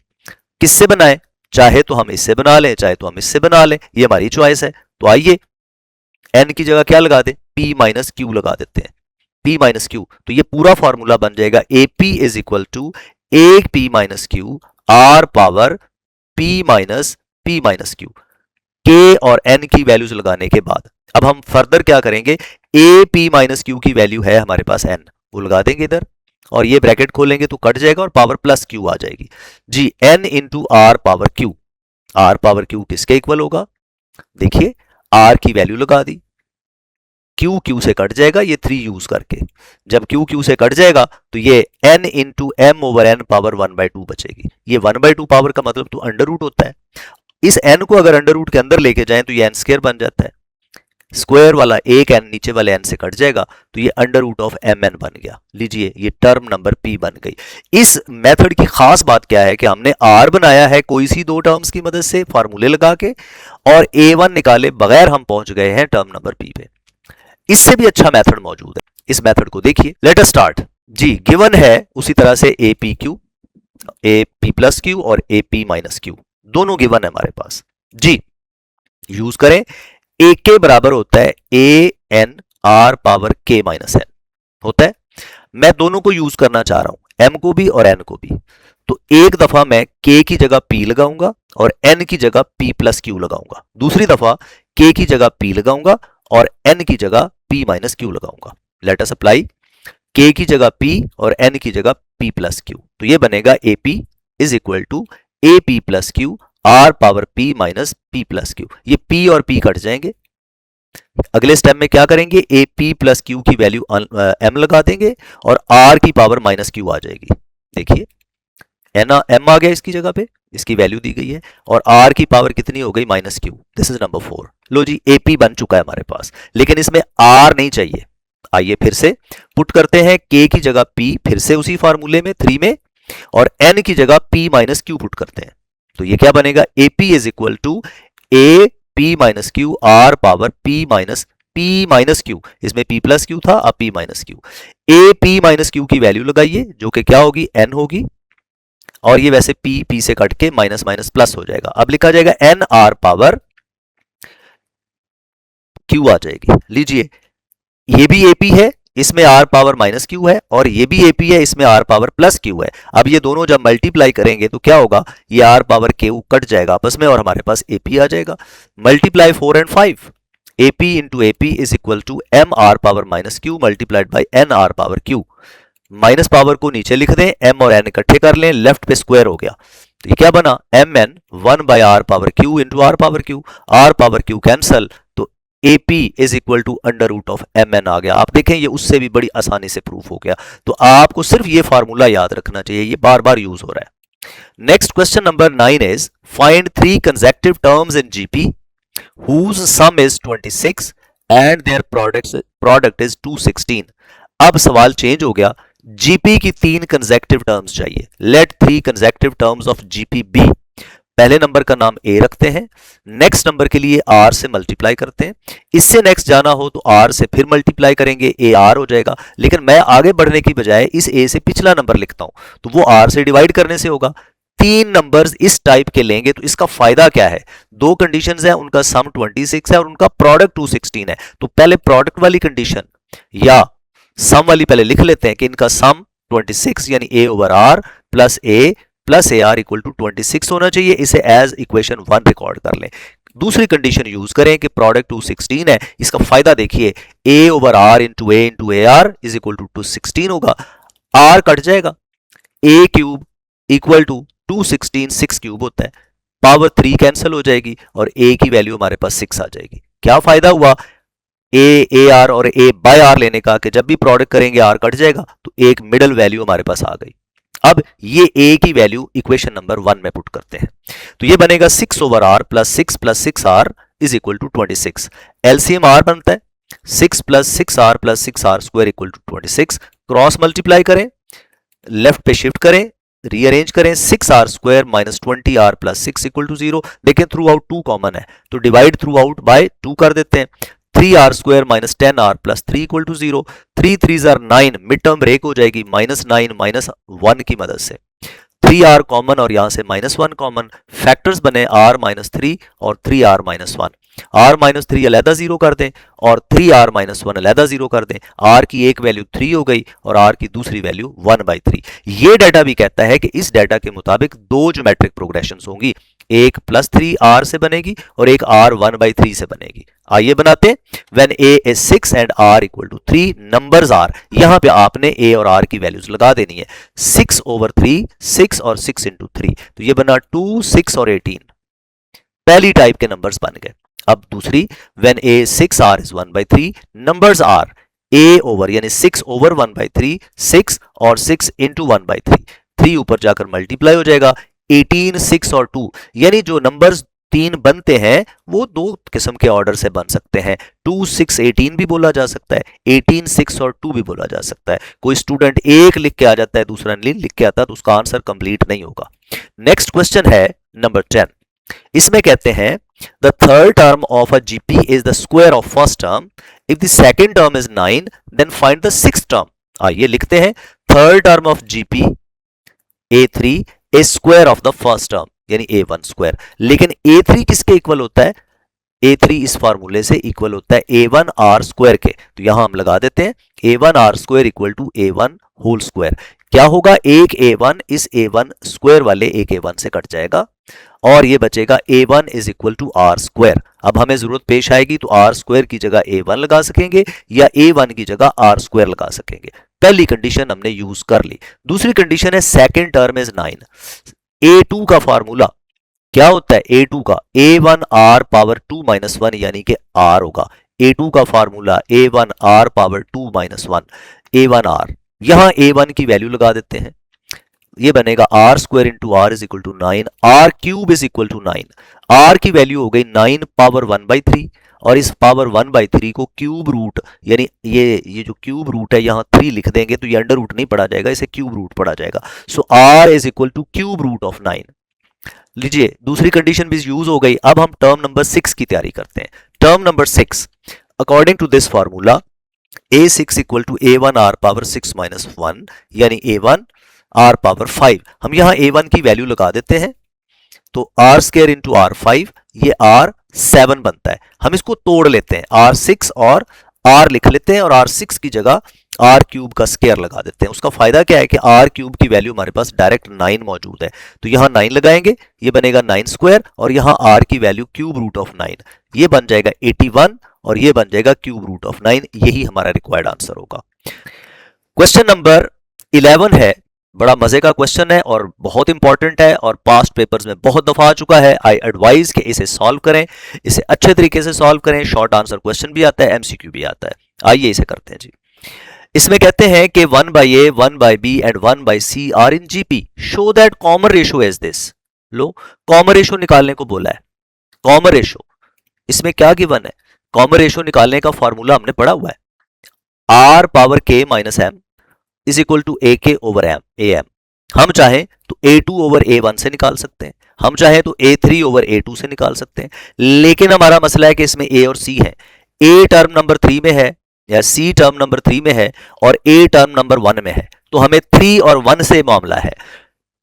किससे बनाएं, चाहे तो हम इससे बना लें, चाहे तो हम इससे बना लें, ये हमारी चॉइस है। तो आइए n की जगह क्या लगा दें, p माइनस क्यू लगा देते हैं, p माइनस क्यू। तो ये पूरा फॉर्मूला बन जाएगा A P is equal to A P minus Q R power p minus Q. k और n की वैल्यूज लगाने के बाद अब हम फर्दर क्या करेंगे, ए पी माइनस क्यू की वैल्यू है हमारे पास n, वो लगा देंगे इधर और ये ब्रैकेट खोलेंगे तो कट जाएगा और पावर प्लस क्यू आ जाएगी जी। n into R power Q, R power Q किसके इक्वल होगा, देखिए r की वैल्यू लगा दी, क्यू क्यू से कट जाएगा ये 3 यूज करके, जब क्यू क्यू से कट जाएगा तो ये n into M over N power 1 by 2 बचेगी। ये 1 बाई 2 पावर का मतलब तो अंडर रूट होता है, इस n को अगर अंडर रूट के अंदर लेके जाएं तो ये n स्क्वायर बन जाता है, स्क्वायर वाला एक n नीचे वाले n से कट जाएगा तो ये अंडर रूट ऑफ mn बन गया। लीजिए ये टर्म नंबर p बन गई। इस मेथड की खास बात क्या है कि हमने r बनाया है कोई सी दो टर्म्स की मदद से फार्मूले लगा के, और a1 निकाले बगैर हम पहुंच गए हैं टर्म नंबर p पे। इससे भी अच्छा मेथड मौजूद है, इस मेथड को देखिए। लेट अस स्टार्ट जी। गिवन है उसी तरह से A P Q, A P plus Q और ए पी माइनस क्यू दोनों गिवन है हमारे पास जी। यूज करें, ए के बराबर होता है ए N R power K minus N होता है। मैं दोनों को यूज करना चाह रहा हूं, एम को भी और एन को भी। तो एक दफा मैं के की जगह पी लगाऊंगा और एन की जगह पी प्लस क्यू लगाऊंगा, दूसरी दफा के की जगह पी लगाऊंगा और एन की जगह p माइनस क्यू लगाऊंगा। लेट अस अप्लाई, k की जगह p और n की जगह p प्लस क्यू, तो ये बनेगा A P is equal to A P plus Q R power p minus p plus Q. ये p और p कट जाएंगे, अगले स्टेप में क्या करेंगे, ए पी प्लस क्यू की वैल्यू एम लगा देंगे और आर की पावर माइनस क्यू आ जाएगी। देखिए एन एम आ गया इसकी जगह पे, इसकी वैल्यू दी गई है, और आर की पावर कितनी हो गई, minus Q. This is number 4। लो जी, एपी बन चुका है हमारे पास, लेकिन इसमें आर नहीं चाहिए। आइए फिर से पुट करते हैं, के की जगह पी, फिर से उसी फार्मूले में 3 में, और एन की जगह पी माइनस क्यू पुट करते हैं। तो ये क्या बनेगा, AP is equal to A P minus Q R power P minus Q. इसमें पी प्लस क्यू था, अब P minus Q. A P minus Q की वैल्यू लगाइए जो कि क्या होगी, एन होगी, और ये वैसे पी पी से कट के माइनस माइनस प्लस हो जाएगा। अब लिखा जाएगा एन आर पावर क्यू आ जाएगी। लीजिए ये भी एपी है, इसमें आर पावर माइनस क्यू है, और ये भी एपी है, इसमें आर पावर प्लस क्यू है। अब ये दोनों जब मल्टीप्लाई करेंगे तो क्या होगा, ये आर पावर क्यू कट जाएगा आपस में और हमारे पास एपी आ जाएगा। Multiply 4 and 5, AP into AP is equal to M R power minus Q multiplied by N R power Q. Minus power को नीचे लिख दें, एम और एन इकट्ठे कर लें, लेफ्ट पे स्क्वायर हो गया, तो ये क्या बना, M N 1 by R power Q into R power Q. R power Q cancel, तो AP is equal to under root of M N आ गया। आप देखें ये उससे भी बड़ी आसानी से प्रूफ हो गया। तो आपको सिर्फ ये फार्मूला याद रखना चाहिए, ये बार बार यूज हो रहा है। Next question number 9 is find 3 consecutive terms in GP whose sum is 26 and their product is 216। अब सवाल चेंज हो गया, जीपी की 3 कंसेक्यूटिव टर्म्स चाहिए। Let 3 consecutive terms of GP be. पहले नंबर का नाम ए रखते हैं, नेक्स्ट नंबर के लिए आर से मल्टीप्लाई करते हैं, इससे नेक्स्ट जाना हो तो आर से फिर मल्टीप्लाई करेंगे, ए आर हो जाएगा। लेकिन मैं आगे बढ़ने की बजाय इस ए से पिछला नंबर लिखता हूं, तो वो आर से डिवाइड करने से होगा। 3 नंबर्स इस टाइप के लेंगे तो इसका फायदा क्या है, 2 कंडीशंस है, उनका सम 26 है और उनका प्रोडक्ट 216 है। तो पहले प्रोडक्ट वाली कंडीशन या सम वाली पहले लिख लेते हैं कि इनका सम 26 यानी A over R plus A R equal to 26 होना चाहिए। इसे एज इक्वेशन 1 रिकॉर्ड कर लें। दूसरी कंडीशन यूज करें कि प्रोडक्ट 216 है। इसका फायदा देखिए, A over R into A R is equal to 216 होगा, आर कट जाएगा, A cube equal to 216 6 cube होता है, पावर 3 कैंसिल हो जाएगी और ए की वैल्यू हमारे पास 6 आ जाएगी। क्या फायदा हुआ ए आर और ए बाय आर लेने का, कि जब भी प्रोडक्ट करेंगे आर कट जाएगा, तो एक मिडल वैल्यू हमारे पास आ गई। अब ये ए की वैल्यू इक्वेशन नंबर 1 में पुट करते हैं, तो ये बनेगा 6 over R plus 6 R is equal to 26। LCM R बनता है 6 प्लस 6 R plus 6 R square equal to 26। Cross multiply करें, लेफ्ट पे शिफ्ट करें, रीअरेंज करें, 6 R square minus 20 R plus 6 equal to 0। देखें थ्रू आउट 2 कॉमन है, तो डिवाइड थ्रू आउट बाय 2 कर देते हैं। 3 R square minus 10 R plus 3 equal to 0। 3 3 R 9, mid term break हो जाएगी, -9 -1 की मदद से। 3 आर कॉमन और यहां से -1 कॉमन, फैक्टर्स बने r -3 और 3r -1। r -3 अलहदा 0 कर दें और 3r -1 अलहदा 0 कर दें, r की एक वैल्यू 3 हो गई और r की दूसरी वैल्यू 1/3। ये डाटा भी कहता है कि इस डाटा के मुताबिक 2 ज्योमेट्रिक प्रोग्रेशंस होंगी, एक +3r से बनेगी और एक r 1/3 से बनेगी। आइए बनाते हैं। When a is 6 and r equal to 3, numbers r, यहां पे आपने a और r की वैल्यूज लगा देनी है। 6 over 3, 6 और 6 into 3, तो ये बना 2, 6 और 18। पहली टाइप के नंबर्स बन गए। अब दूसरी, when a 6r is 1/3, numbers r a over यानी 6 over 1/3, 6 और 6 into 1/3, 3 ऊपर जाकर मल्टीप्लाई हो जाएगा। 18, 6 और 2, यानी जो नंबर्स 3 बनते हैं वो 2 किस्म के ऑर्डर से बन सकते हैं। 2, 6, 18 भी बोला जा सकता है, 18, 6 और 2 भी बोला जा सकता है। कोई स्टूडेंट एक लिख के आ जाता है, दूसरा नहीं लिख के आता, तो उसका आंसर कंप्लीट नहीं होगा। नेक्स्ट क्वेश्चन है नंबर 10। इसमें कहते हैं the third term of a GP is the square of first term, if the second term is 9 then find the sixth term. आइए लिखते हैं, third term of GP a3 is square of the first term यानी a1 square. लेकिन a3 किसके equal होता है, a3 इस फार्मूले से इक्वल होता है a1 r स्क्वायर के, तो यहां हम लगा देते हैं a1 r square equal to a1 whole square. क्या होगा, एक a1 इस a1 स्क्वायर वाले एक a1 से कट जाएगा और ये बचेगा a1 is equal to r square. अब हमें जरूरत पेश आएगी तो r स्क्वायर की जगह a1 लगा सकेंगे या a1 की जगह r स्क्वायर लगा सकेंगे। पहली कंडीशन हमने यूज कर ली। दूसरी कंडीशन है सेकंड टर्म इज 9। a2 का फार्मूला क्या होता है, a2 का a1 r पावर 2 - 1 यानी कि r होगा। A2 का formula A1R power 2 minus 1, A1R, यहां A1 की वैल्यू लगा देते हैं, ये बनेगा R square into R is equal to 9, R cube is equal to 9, R की वैल्यू हो गई 9 पावर 1/3, और इस पावर 1/3 को क्यूब रूट, यानी ये जो क्यूब रूट है यहाँ 3 लिख देंगे तो ये अंडर रूट नहीं पढ़ा जाएगा, इसे क्यूब रूट पढ़ा जाएगा। So R is equal to cube root of 9। लीजिए दूसरी कंडीशन भी यूज हो गई। अब हम टर्म नंबर 6 की तैयारी करते हैं। Term number 6, according to this formula A6 equal to A1R power 6 minus 1, यानी A1 R पावर 5। हम यहां A1 की वैल्यू लगा देते हैं, तो R स्क्वायर इंटू R5, ये R7 बनता है। हम इसको तोड़ लेते हैं, R6 और R लिख लेते हैं, और R6 की जगह R क्यूब का स्क्वायर लगा देते हैं। उसका फायदा क्या है कि R क्यूब की वैल्यू हमारे पास डायरेक्ट 9 मौजूद है, तो यहां 9 लगाएंगे, ये बनेगा 9 स्क्वायर, और यहां R की वैल्यू क्यूब रूट ऑफ 9, ये बन जाएगा 81, और ये बन जाएगा क्यूब रूट ऑफ 9। यही हमारा रिक्वायर्ड आंसर होगा। क्वेश्चन नंबर 11 है, बड़ा मजे का क्वेश्चन है और बहुत इंपॉर्टेंट है, और पास्ट पेपर्स में बहुत दफा आ चुका है। आई एडवाइज कि इसे सॉल्व करें, इसे अच्छे तरीके से सॉल्व करें। शॉर्ट आंसर क्वेश्चन भी आता है, एमसीक्यू भी आता है। आइए इसे करते हैं जी। इसमें कहते हैं कि 1/a, 1/b and 1/c are in GP, show that common ratio is this. लो, कॉमन रेशो निकालने को बोला है। कॉमन रेशो, इसमें क्या गिवन है? कॉमन रेशो निकालने का फॉर्मूला हमने पढ़ा हुआ है, R power K minus M is equal to A K over M A M. हम चाहें तो A2 ओवर A1 से निकाल सकते हैं, हम चाहें तो A3 ओवर A2 से निकाल सकते हैं, लेकिन हमारा मसला है कि इसमें A और C है। A टर्म नंबर 3 में है, या C टर्म नंबर 3 में है, और A टर्म नंबर 1 में है, तो हमें 3 और 1 से मामला है,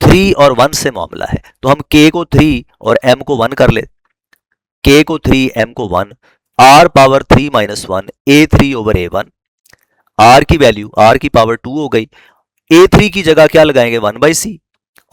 3 और 1 से मामला है। तो हम K को 3 और M को 1 कर ले, K को 3 M को 1, R power 3 minus 1 A3 over A1, R की वैल्यू R की पावर 2 हो गई। A3 की जगह क्या लगाएंगे? 1/c,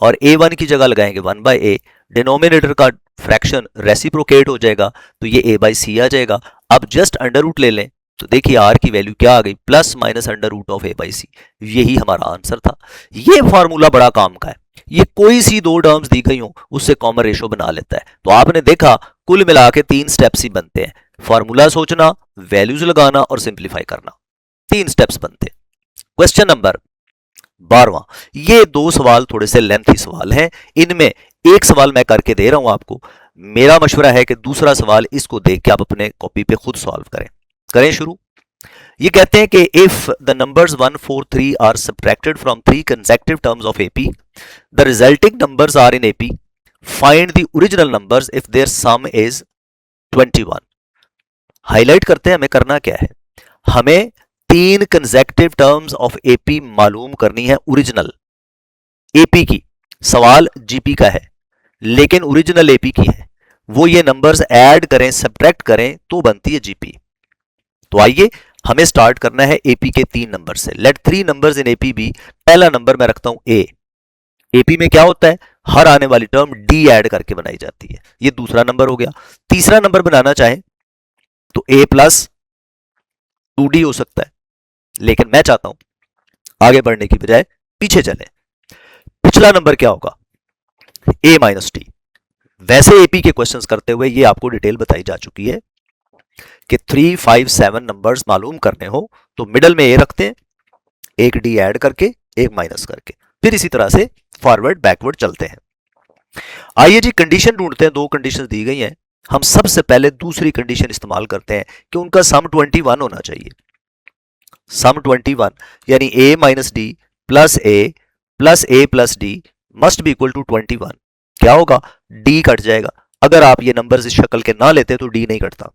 और A1 की जगह लगाएंगे 1/a। डिनोमिनेटर का फ्रैक्शन रेसिप्रोकेट हो जाएगा, तो ये a/c आ जाएगा। अब जस्ट अंडर रूट ले लें, तो देखिए R की वैल्यू क्या आ गई? Plus minus under root of a/c। यही हमारा आंसर था। ये फॉर्मूला बड़ा काम का है, ये कोई सी दो टर्म्स दी गई हो उससे कॉमन रेशो बना लेता है। तो आपने देखा कुल मिला के 3 स्टेप्स ही बनते हैं, फॉर्मूला सोचना, वैल्यूज लगाना और सिंप्लीफाई करना, 3 स्टेप्स बनते हैं। क्वेश्चन नंबर 12, ये 2 सवाल थोड़े से लेंथी सवाल हैं, इनमें एक सवाल मैं करके दे रहा हूं आपको। मेरा मशवरा है कि दूसरा सवाल इसको देख के आप अपने कॉपी पे खुद सॉल्व करें शुरू। ये कहते हैं कि if the numbers 1, 4, 3 are subtracted from 3 consecutive terms of AP, the resulting numbers are in AP, find the original numbers if their sum is 21। Highlight करते हैं हमें करना क्या है। हमें 3 कंसेक्यूटिव टर्म्स ऑफ एपी मालूम करनी है, ओरिजिनल एपी की। सवाल जीपी का है लेकिन ओरिजिनल एपी की है। वो ये नंबर्स ऐड करें, सब्ट्रैक्ट करें तो बनती है जीपी। तो आइए हमें स्टार्ट करना है एपी के 3 नंबर से। Let 3 numbers in AP be. पहला नंबर मैं रखता हूं ए। एपी में क्या होता है? हर आने वाली टर्म डी ऐड करके बनाई जाती है। ये दूसरा नंबर हो गया। तीसरा नंबर बनाना चाहें तो ए प्लस 2d हो सकता है, लेकिन मैं चाहता हूं आगे बढ़ने की बजाय पीछे चले। पिछला नंबर क्या होगा? a minus D. वैसे एपी के क्वेश्चंस करते हुए ये आपको डिटेल बताई जा चुकी है कि 3, 5, 7 नंबर्स मालूम करने हो तो मिडल में ए रखते हैं, एक डी ऐड करके, एक माइनस करके, फिर इसी तरह से फॉरवर्ड बैकवर्ड चलते हैं। आइए जी कंडीशन ढूंढते हैं। 2 कंडीशन दी गई हैं, हम सबसे पहले दूसरी कंडीशन इस्तेमाल करते हैं कि उनका सम 21 होना चाहिए। सम 21 यानी a minus D plus a plus D must be equal to 21। क्या होगा? d कट जाएगा। अगर आप ये नंबर इस शक्ल के ना लेते तो d नहीं कटता।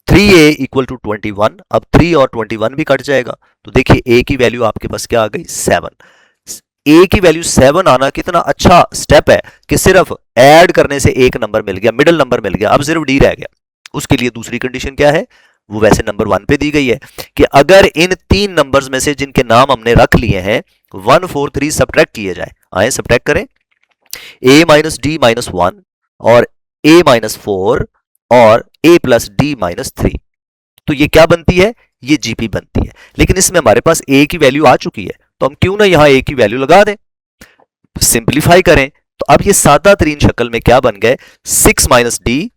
3a equal to 21। अब 3 और 21 भी कट जाएगा, तो देखिए a की वैल्यू आपके पास क्या आ गई? 7। a की वैल्यू 7 आना कितना अच्छा स्टेप है कि सिर्फ ऐड करने से एक नंबर मिल गया, मिडिल नंबर मिल गया, अब सिर्फ d रह गया। उसके लिए दूसरी कंडीशन क्या है? वो वैसे नंबर 1 पे दी गई है कि अगर इन 3 नंबर्स में से जिनके नाम हमने रख लिए हैं 1, 4, 3 सब्ट्रैक्ट किए जाए। आए सब्ट्रैक्ट करें, a माइनस डी माइनस 1 और a माइनस 4 और a प्लस डी माइनस 3, तो ये क्या बनती है? ये जीपी बनती है। लेकिन इसमें हमारे पास a की वैल्यू आ चुकी है, तो हम क्यों ना यहां a की वैल्यू लगा दें, सिंप्लीफाई करें। तो अब ये सादा तरीन शक्ल में क्या बन गए? 6 माइनस डी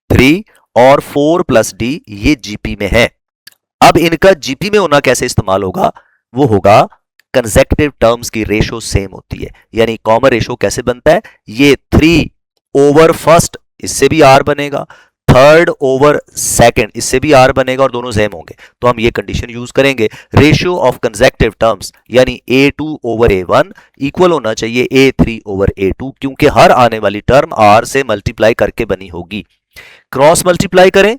3 और 4 प्लस डी ये जीपी में है। अब इनका जीपी में होना कैसे इस्तेमाल होगा, वो होगा कंसेक्यूटिव टर्म्स की रेशो सेम होती है, यानी कॉमन रेशो कैसे बनता है, ये 3 ओवर फर्स्ट इससे भी आर बनेगा, थर्ड ओवर सेकंड इससे भी आर बनेगा और दोनों सेम होंगे, तो हम ये कंडीशन यूज करेंगे। रेशियो ऑफ कंसेक्यूटिव टर्म्स यानी a2 ओवर a1 इक्वल होना चाहिए a3 ओवर a2, क्योंकि हर आने वाली टर्म r से मल्टीप्लाई करके बनी होगी। क्रॉस मल्टीप्लाई करें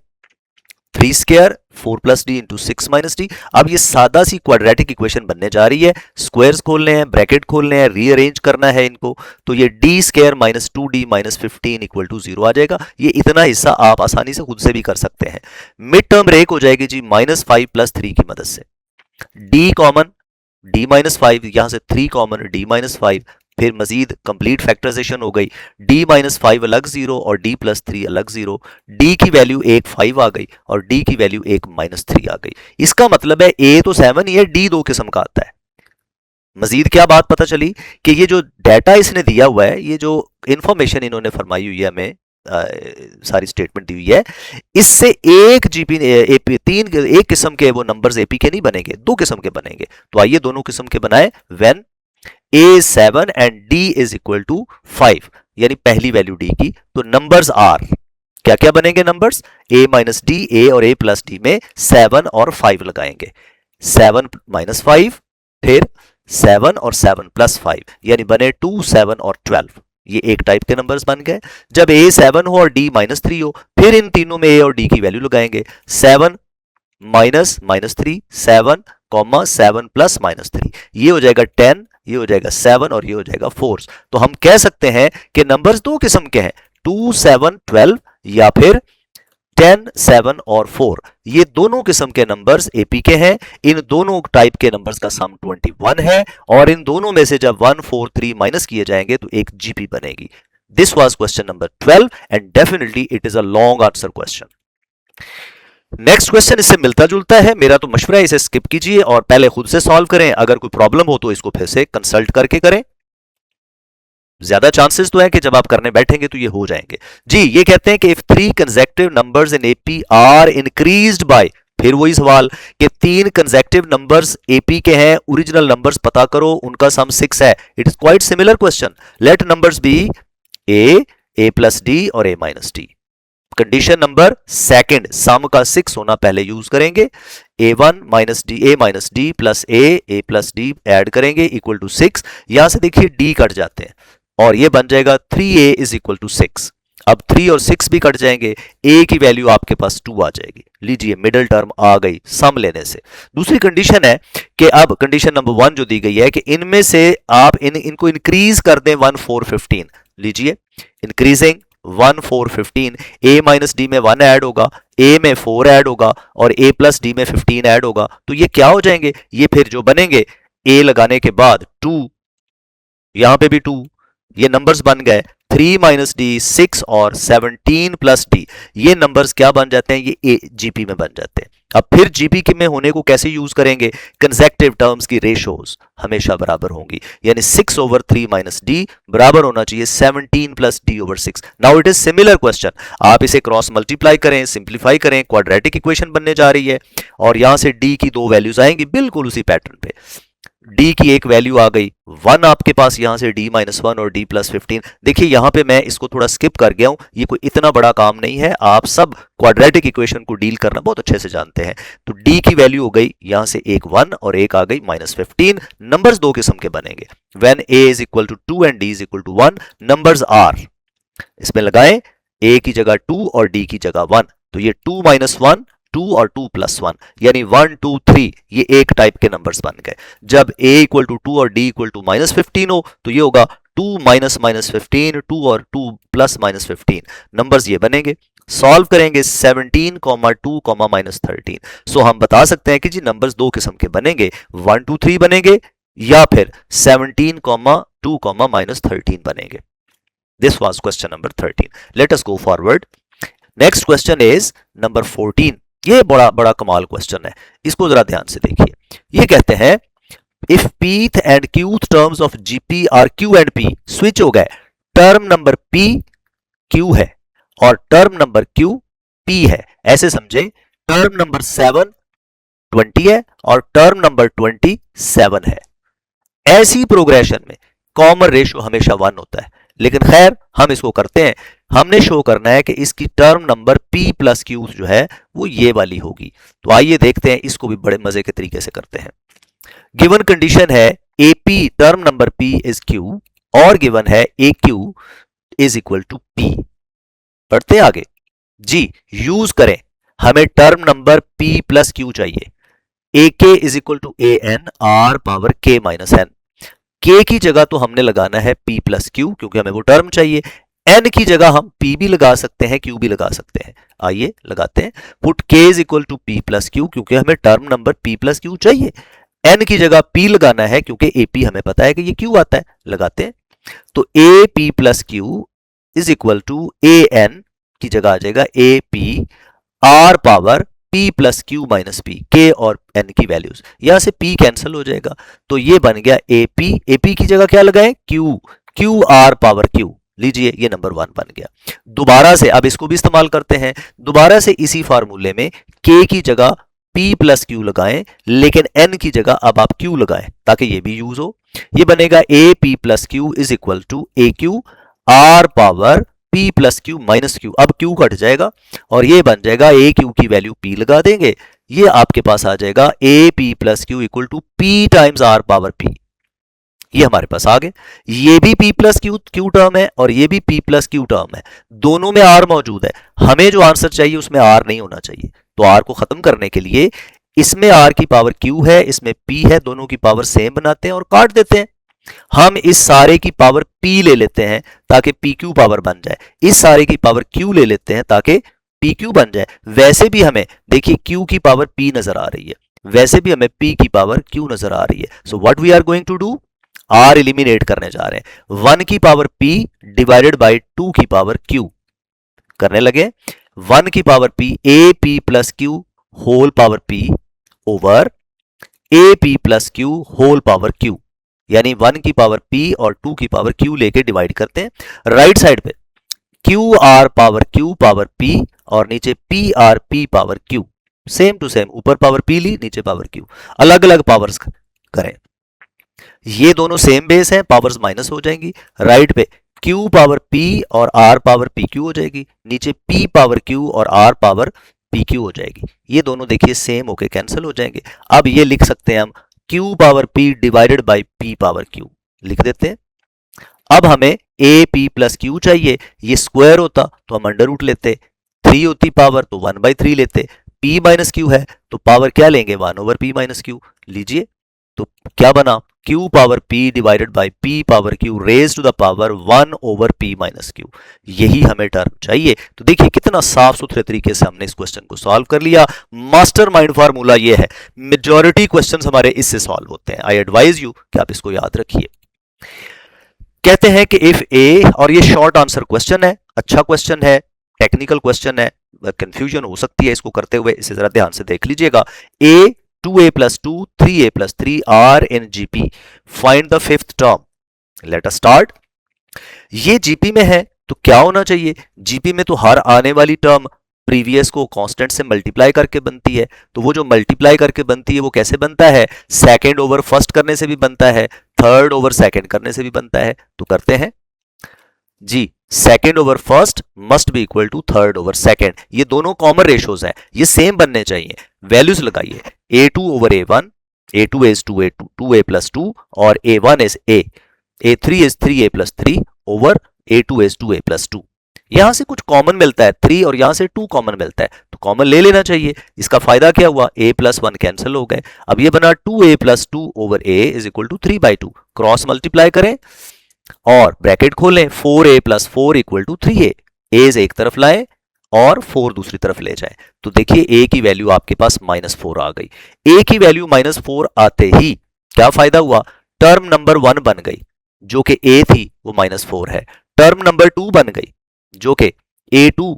3 square 4 plus D into 6 minus D. अब ये सादा सी क्वाड्रेटिक इक्वेशन बनने जा रही है, स्क्वायर्स खोलने हैं, ब्रैकेट खोलने हैं, रीअरेंज करना है इनको, तो ये D square minus 2d minus 15 equal to 0 आ जाएगा। ये इतना हिस्सा आप आसानी से खुद से भी कर सकते हैं। मिड टर्म रेक हो जाएगी जी -5 प्लस 3 की मदद से, डी कॉमन d माइनस 5, यहां से 3 कॉमन d माइनस 5, फिर मजीद कंप्लीट फैक्टराइजेशन हो गई, d माइनस 5 अलग 0 और d प्लस 3 अलग 0, d की वैल्यू 1 5 आ गई और d की वैल्यू 1 माइनस 3 आ गई। इसका मतलब है a तो 7 ही है, d 2 किस्म का आता है। मजीद क्या बात पता चली कि ये जो डाटा इसने दिया हुआ है, ये जो इंफॉर्मेशन इन्होंने फरमाई हुई है हमें, सारी स्टेटमेंट दी हुई है, इससे एक जीपी एपी तीन एक किस्म के वो नंबर्स एपी के नहीं बनेंगे, दो किस्म के बनेंगे। तो आइए दोनों किस्म के बनाए। When a 7 and d is equal to 5, यानी पहली वैल्यू d की, तो नंबर्स आर क्या क्या बनेंगे, numbers a minus D, a और a प्लस डी में 7 और 5 लगाएंगे, 7 माइनस 5 फिर 7 और 7 प्लस 5, यानी बने 2 7 और 12। ये एक टाइप के नंबर्स बन गए। जब a 7 हो और d माइनस 3 हो, फिर इन तीनों में a और d की वैल्यू लगाएंगे, 7 minus minus 3, 7 comma 7 plus minus 3, ये हो जाएगा 10, ये हो जाएगा 7 और ये हो जाएगा 4। तो हम कह सकते हैं कि नंबर्स दो किस्म के हैं, 2 7 12 या फिर 10 7 और 4, ये दोनों किस्म के नंबर्स एपी के हैं। इन दोनों टाइप के नंबर्स का सम 21 है और इन दोनों में से जब 1 4 3 माइनस किए जाएंगे तो एक जीपी बनेगी। This was question number 12 and definitely it is a long answer question. Next question इससे मिलता जुलता है, मेरा तो मशवरा है इसे स्किप कीजिए और पहले खुद से सॉल्व करें। अगर कोई प्रॉब्लम हो तो इसको फिर से कंसल्ट करके करें, ज्यादा चांसेस तो है कि जब आप करने बैठेंगे तो ये हो जाएंगे जी। ये कहते हैं कि if 3 consecutive numbers in AP are increased by, फिर वही सवाल कि 3 कंसेक्यूटिव नंबर्स एपी के हैं, ओरिजिनल नंबर्स पता करो, उनका सम 6 है। It is quite similar question. Let numbers be a plus D और a minus D. Condition number second, sum का 6 होना पहले यूज करेंगे, a1 minus D, a minus D plus a plus D add करेंगे equal to 6। यहां से देखिए d cut जाते हैं और ये बन जाएगा 3a इज इक्वल टू 6। अब 3 और 6 भी कट जाएंगे, a की वैल्यू आपके पास 2 आ जाएगी। लीजिए मिडिल टर्म आ गई सम लेने से। दूसरी कंडीशन है कि अब कंडीशन नंबर 1 जो दी गई है कि इनमें से आप इनको इंक्रीज कर दें 1 4 15। लीजिए इंक्रीजिंग 1 4 15, a माइनस डी में 1 ऐड होगा, a में 4 ऐड होगा और a प्लस डी में 15 ऐड होगा, तो ये क्या हो जाएंगे, ये फिर जो बनेंगे a लगाने के बाद 2, यहां पे भी 2, ये नंबर्स बन गए 3 माइनस डी 6 और 17 प्लस डी, ये नंबर्स क्या बन जाते हैं, ये जीपी में बन जाते हैं। अब फिर जीपी में होने को कैसे यूज करेंगे, कंसेक्यूटिव टर्म्स की रेशोज हमेशा बराबर होंगी, यानी 6 ओवर 3 माइनस डी बराबर होना चाहिए 17 plus D over 6। Now it is similar question, आप इसे क्रॉस मल्टीप्लाई करें, सिंप्लीफाई करें, क्वाड्रेटिक इक्वेशन बनने जा रही है और यहां से डी की 2 वैल्यूज आएंगी बिल्कुल उसी पैटर्न पे। d की एक वैल्यू आ गई 1 आपके पास, यहां से d माइनस 1 और d प्लस 15। देखिए यहां पे मैं इसको थोड़ा स्किप कर गया हूं, ये कोई इतना बड़ा काम नहीं है, आप सब क्वाड्रेटिक इक्वेशन को डील करना बहुत अच्छे से जानते हैं। तो d की वैल्यू हो गई यहां से एक 1 और एक आ गई माइनस 15। नंबर्स दो किस्म के बनेंगे, when a is equal to 2 and d is equal to 1, numbers are इसमें लगाएं, a की जगह 2 और d की जगह 1, तो ये 2 माइनस 1 2 और 2 प्लस 1, यानी 1 2 3, ये एक टाइप के नंबर्स बन गए। जब a इक्वल टू 2 और d इक्वल टू माइनस 15 हो तो ये होगा 2 माइनस माइनस 15, 2 और 2 प्लस माइनस 15, नंबर्स ये बनेंगे। सॉल्व करेंगे 17 2 माइनस 13। सो हम बता सकते हैं कि जी नंबर्स दो किस्म के बनेंगे, 1 2 3 बनेंगे या फिर 17 2 माइनस 13 बनेंगे। This was question number 13। Late us go forward. Next question is number 14। ये बड़ा कमाल क्वेश्चन है, इसको जरा ध्यान से देखिए। ये कहते हैं if pth and qth terms of gp are q and p, switch हो गए, टर्म नंबर p q है और टर्म नंबर q P है, ऐसे समझे टर्म नंबर 7 20 है और टर्म नंबर 27 है। ऐसी प्रोग्रेशन में कॉमन रेशियो हमेशा 1 होता है, लेकिन खैर हम इसको करते हैं, हमने शो करना है कि इसकी term number P plus Q जो है वो ये वाली होगी। तो आइए देखते हैं, इसको भी बड़े मजे के तरीके से करते हैं। गिवन कंडीशन है AP term number P is Q और गिवन है AQ is equal to P। पढ़ते हैं आगे जी, यूज करें, हमें term number P plus Q चाहिए। AK is equal to AN R power K minus N। K की जगह तो हमने लगाना है P प्लस Q क्योंकि हमें वो टर्म चाहिए। N की जगह हम P भी लगा सकते हैं, Q भी लगा सकते हैं। आइए लगाते हैं, put K is equal to P plus Q क्योंकि हमें term number P plus Q चाहिए। N की जगह P लगाना है क्योंकि AP हमें पता है कि ये Q आता है, लगाते हैं। तो AP plus Q is equal to AN की जगह आ जाएगा AP R power P plus Q minus P, K और N की वैल्यूज, यहां से P कैंसिल हो जाएगा, तो ये बन गया AP। AP की जगह क्या लगाएं, Q, QR पावर Q, लीजिए ये नंबर 1 बन गया। दोबारा से अब इसको भी इस्तेमाल करते हैं, दोबारा से इसी फार्मूले में K की जगह P प्लस Q लगाएं, लेकिन N की जगह अब आप Q लगाएं ताकि ये भी यूज हो। ये बनेगा AP plus Q is equal to AQ R power P plus Q minus Q, अब Q कट जाएगा और ये बन जाएगा AQ की वैल्यू P लगा देंगे, ये आपके पास आ जाएगा AP plus Q equal to P times R power P। ये हमारे पास आ गए, ये भी P प्लस Q टर्म है और ये भी P प्लस Q टर्म है, दोनों में R मौजूद है। हमें जो आंसर चाहिए उसमें R नहीं होना चाहिए, तो R को खत्म करने के लिए इसमें R की पावर Q है, इसमें P है, दोनों की पावर सेम बनाते हैं और काट देते हैं। हम इस सारे की पावर P ले लेते हैं ताकि PQ पावर बन जाए, इस सारे की पावर Q ले लेते हैं ताकि PQ बन जाए। वैसे भी हमें देखिए Q की पावर P नजर आ रही है, वैसे भी हमें P की पावर Q नजर आ रही है। So what we are going to do, R eliminate करने जा रहे हैं। 1 की पावर P डिवाइडेड बाय 2 की पावर Q करने लगे। 1 की power P AP plus Q whole power P over AP plus Q whole power Q, यानी 1 की पावर P और 2 की पावर Q लेके डिवाइड करते हैं। राइट साइड पे QR power Q power P और नीचे PR P power Q, same to same, ऊपर पावर P ली, नीचे पावर Q, अलग अलग पावर्स करें। ये दोनों सेम बेस हैं, पावर्स माइनस हो जाएंगी। राइट पे Q पावर P और R पावर PQ हो जाएगी, नीचे P पावर Q और R पावर PQ हो जाएगी। ये दोनों देखिए सेम होके कैंसिल हो जाएंगे। अब ये लिख सकते हैं हम Q power P divided by P power Q, लिख देते हैं। अब हमें AP प्लस Q चाहिए, ये स्क्वायर होता तो हम अंडर रूट लेते, 3 होती पावर तो 1/3 लेते, P माइनस Q है तो पावर क्या लेंगे, 1 ओवर P माइनस Q लीजिए। तो क्या बना, Q power P divided by P power Q raise to the power 1 over P minus Q, यही हमें टर्म चाहिए। तो देखिए कितना साफ सुथरे तरीके से हमने इस क्वेश्चन को सॉल्व कर लिया। मास्टरमाइंड फार्मूला ये है, मेजॉरिटी क्वेश्चंस हमारे इससे सॉल्व होते हैं। आई एडवाइज यू कि आप इसको याद रखिए। कहते हैं कि इफ ए, और ये शॉर्ट आंसर क्वेश्चन है, अच्छा क्वेश्चन है, टेक्निकल क्वेश्चन है, कंफ्यूजन हो सकती है इसको करते हुए, इसे जरा ध्यान से देख लीजिएगा। ए 2a plus 2 3a plus 3 are in GP, find the fifth term। let us start। ये GP में है तो क्या होना चाहिए, GP में तो हर आने वाली टर्म प्रीवियस को कांस्टेंट से मल्टीप्लाई करके बनती है, तो वो जो मल्टीप्लाई करके बनती है वो कैसे बनता है, सेकंड ओवर फर्स्ट करने से भी बनता है, थर्ड ओवर सेकंड करने से भी बनता है। तो करते हैं जी, second over first must be equal to third over second, ये दोनों कॉमन रेशोज हैं, ये सेम बनने चाहिए। वैल्यूज लगाइए, a2 over a1, a2 is 2a2 2a plus 2 और a1 is a, a3 is 3a plus 3 over a2 is 2a plus 2। यहां से कुछ कॉमन मिलता है 3 और यहां से 2 कॉमन मिलता है, तो कॉमन ले लेना चाहिए। इसका फायदा क्या हुआ, a प्लस 1 कैंसिल हो गए। अब ये बना 2a plus 2 over a is equal to 3/2, cross multiply करें और ब्रैकेट खोलें, 4a plus 4 equal to 3a, as एक तरफ लाएं और 4 दूसरी तरफ ले जाएं। तो देखिए a की वैल्यू आपके पास -4 आ गई। a की वैल्यू -4 आते ही क्या फायदा हुआ, टर्म नंबर 1 बन गई जो कि a थी वो -4 है, टर्म नंबर 2 बन गई जो कि a2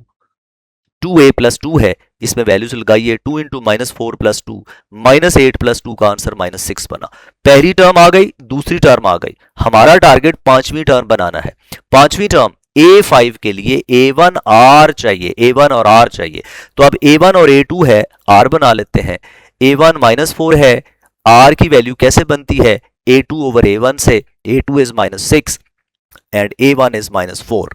2a प्लस 2 है, इसमें वैल्यूज लगाइए, 2 इंटू -4 प्लस 2 -8 प्लस 2 का आंसर -6 बना। पहली टर्म आ गई, दूसरी टर्म आ गई, हमारा टारगेट पांचवी टर्म बनाना है। पांचवी टर्म A5 के लिए A1 R चाहिए, A1 और R चाहिए। तो अब A1 और A2 है, R बना लेते हैं। A1 -4 है, R की वैल्यू कैसे बनती है? A2 over A1 से, A2 is -6 and A1 is -4,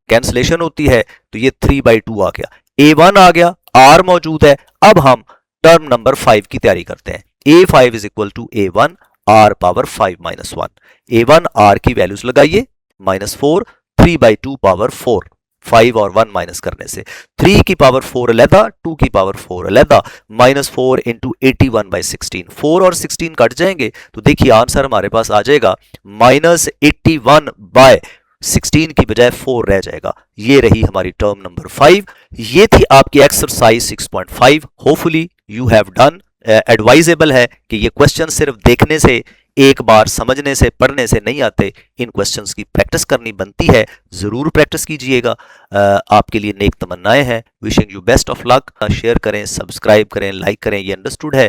cancellation होती है, तो ये 3/2 आ गया। A1 आ गया, R मौजूद है। अब हम टर्म नंबर 5 की तैयारी करते हैं। A5 is equal to A1 R power 5 - 1। A1 R की वैल्यूज लगाइए, -4, 3/2 पावर 4, 5 और 1 माइनस करने से 3 की पावर 4 अलहदा, 2 की पावर 4 अलहदा, -4 इंटू 81/16, 4 और 16 कट जाएंगे, तो देखिए आंसर हमारे पास आ जाएगा -81/16 की बजाय 4 रह जाएगा। ये रही हमारी टर्म नंबर 5। ये थी आपकी exercise 6.5। Hopefully you have done. Advisable है कि ये क्वेश्चन सिर्फ देखने से, एक बार समझने से, पढ़ने से नहीं आते। इन क्वेश्चंस की प्रैक्टिस करनी बनती है, जरूर प्रैक्टिस कीजिएगा। आपके लिए नेक तमन्नाएं हैं। Wishing you best of luck. Share करें, सब्सक्राइब करें, लाइक करें, ये अंडरस्टूड है।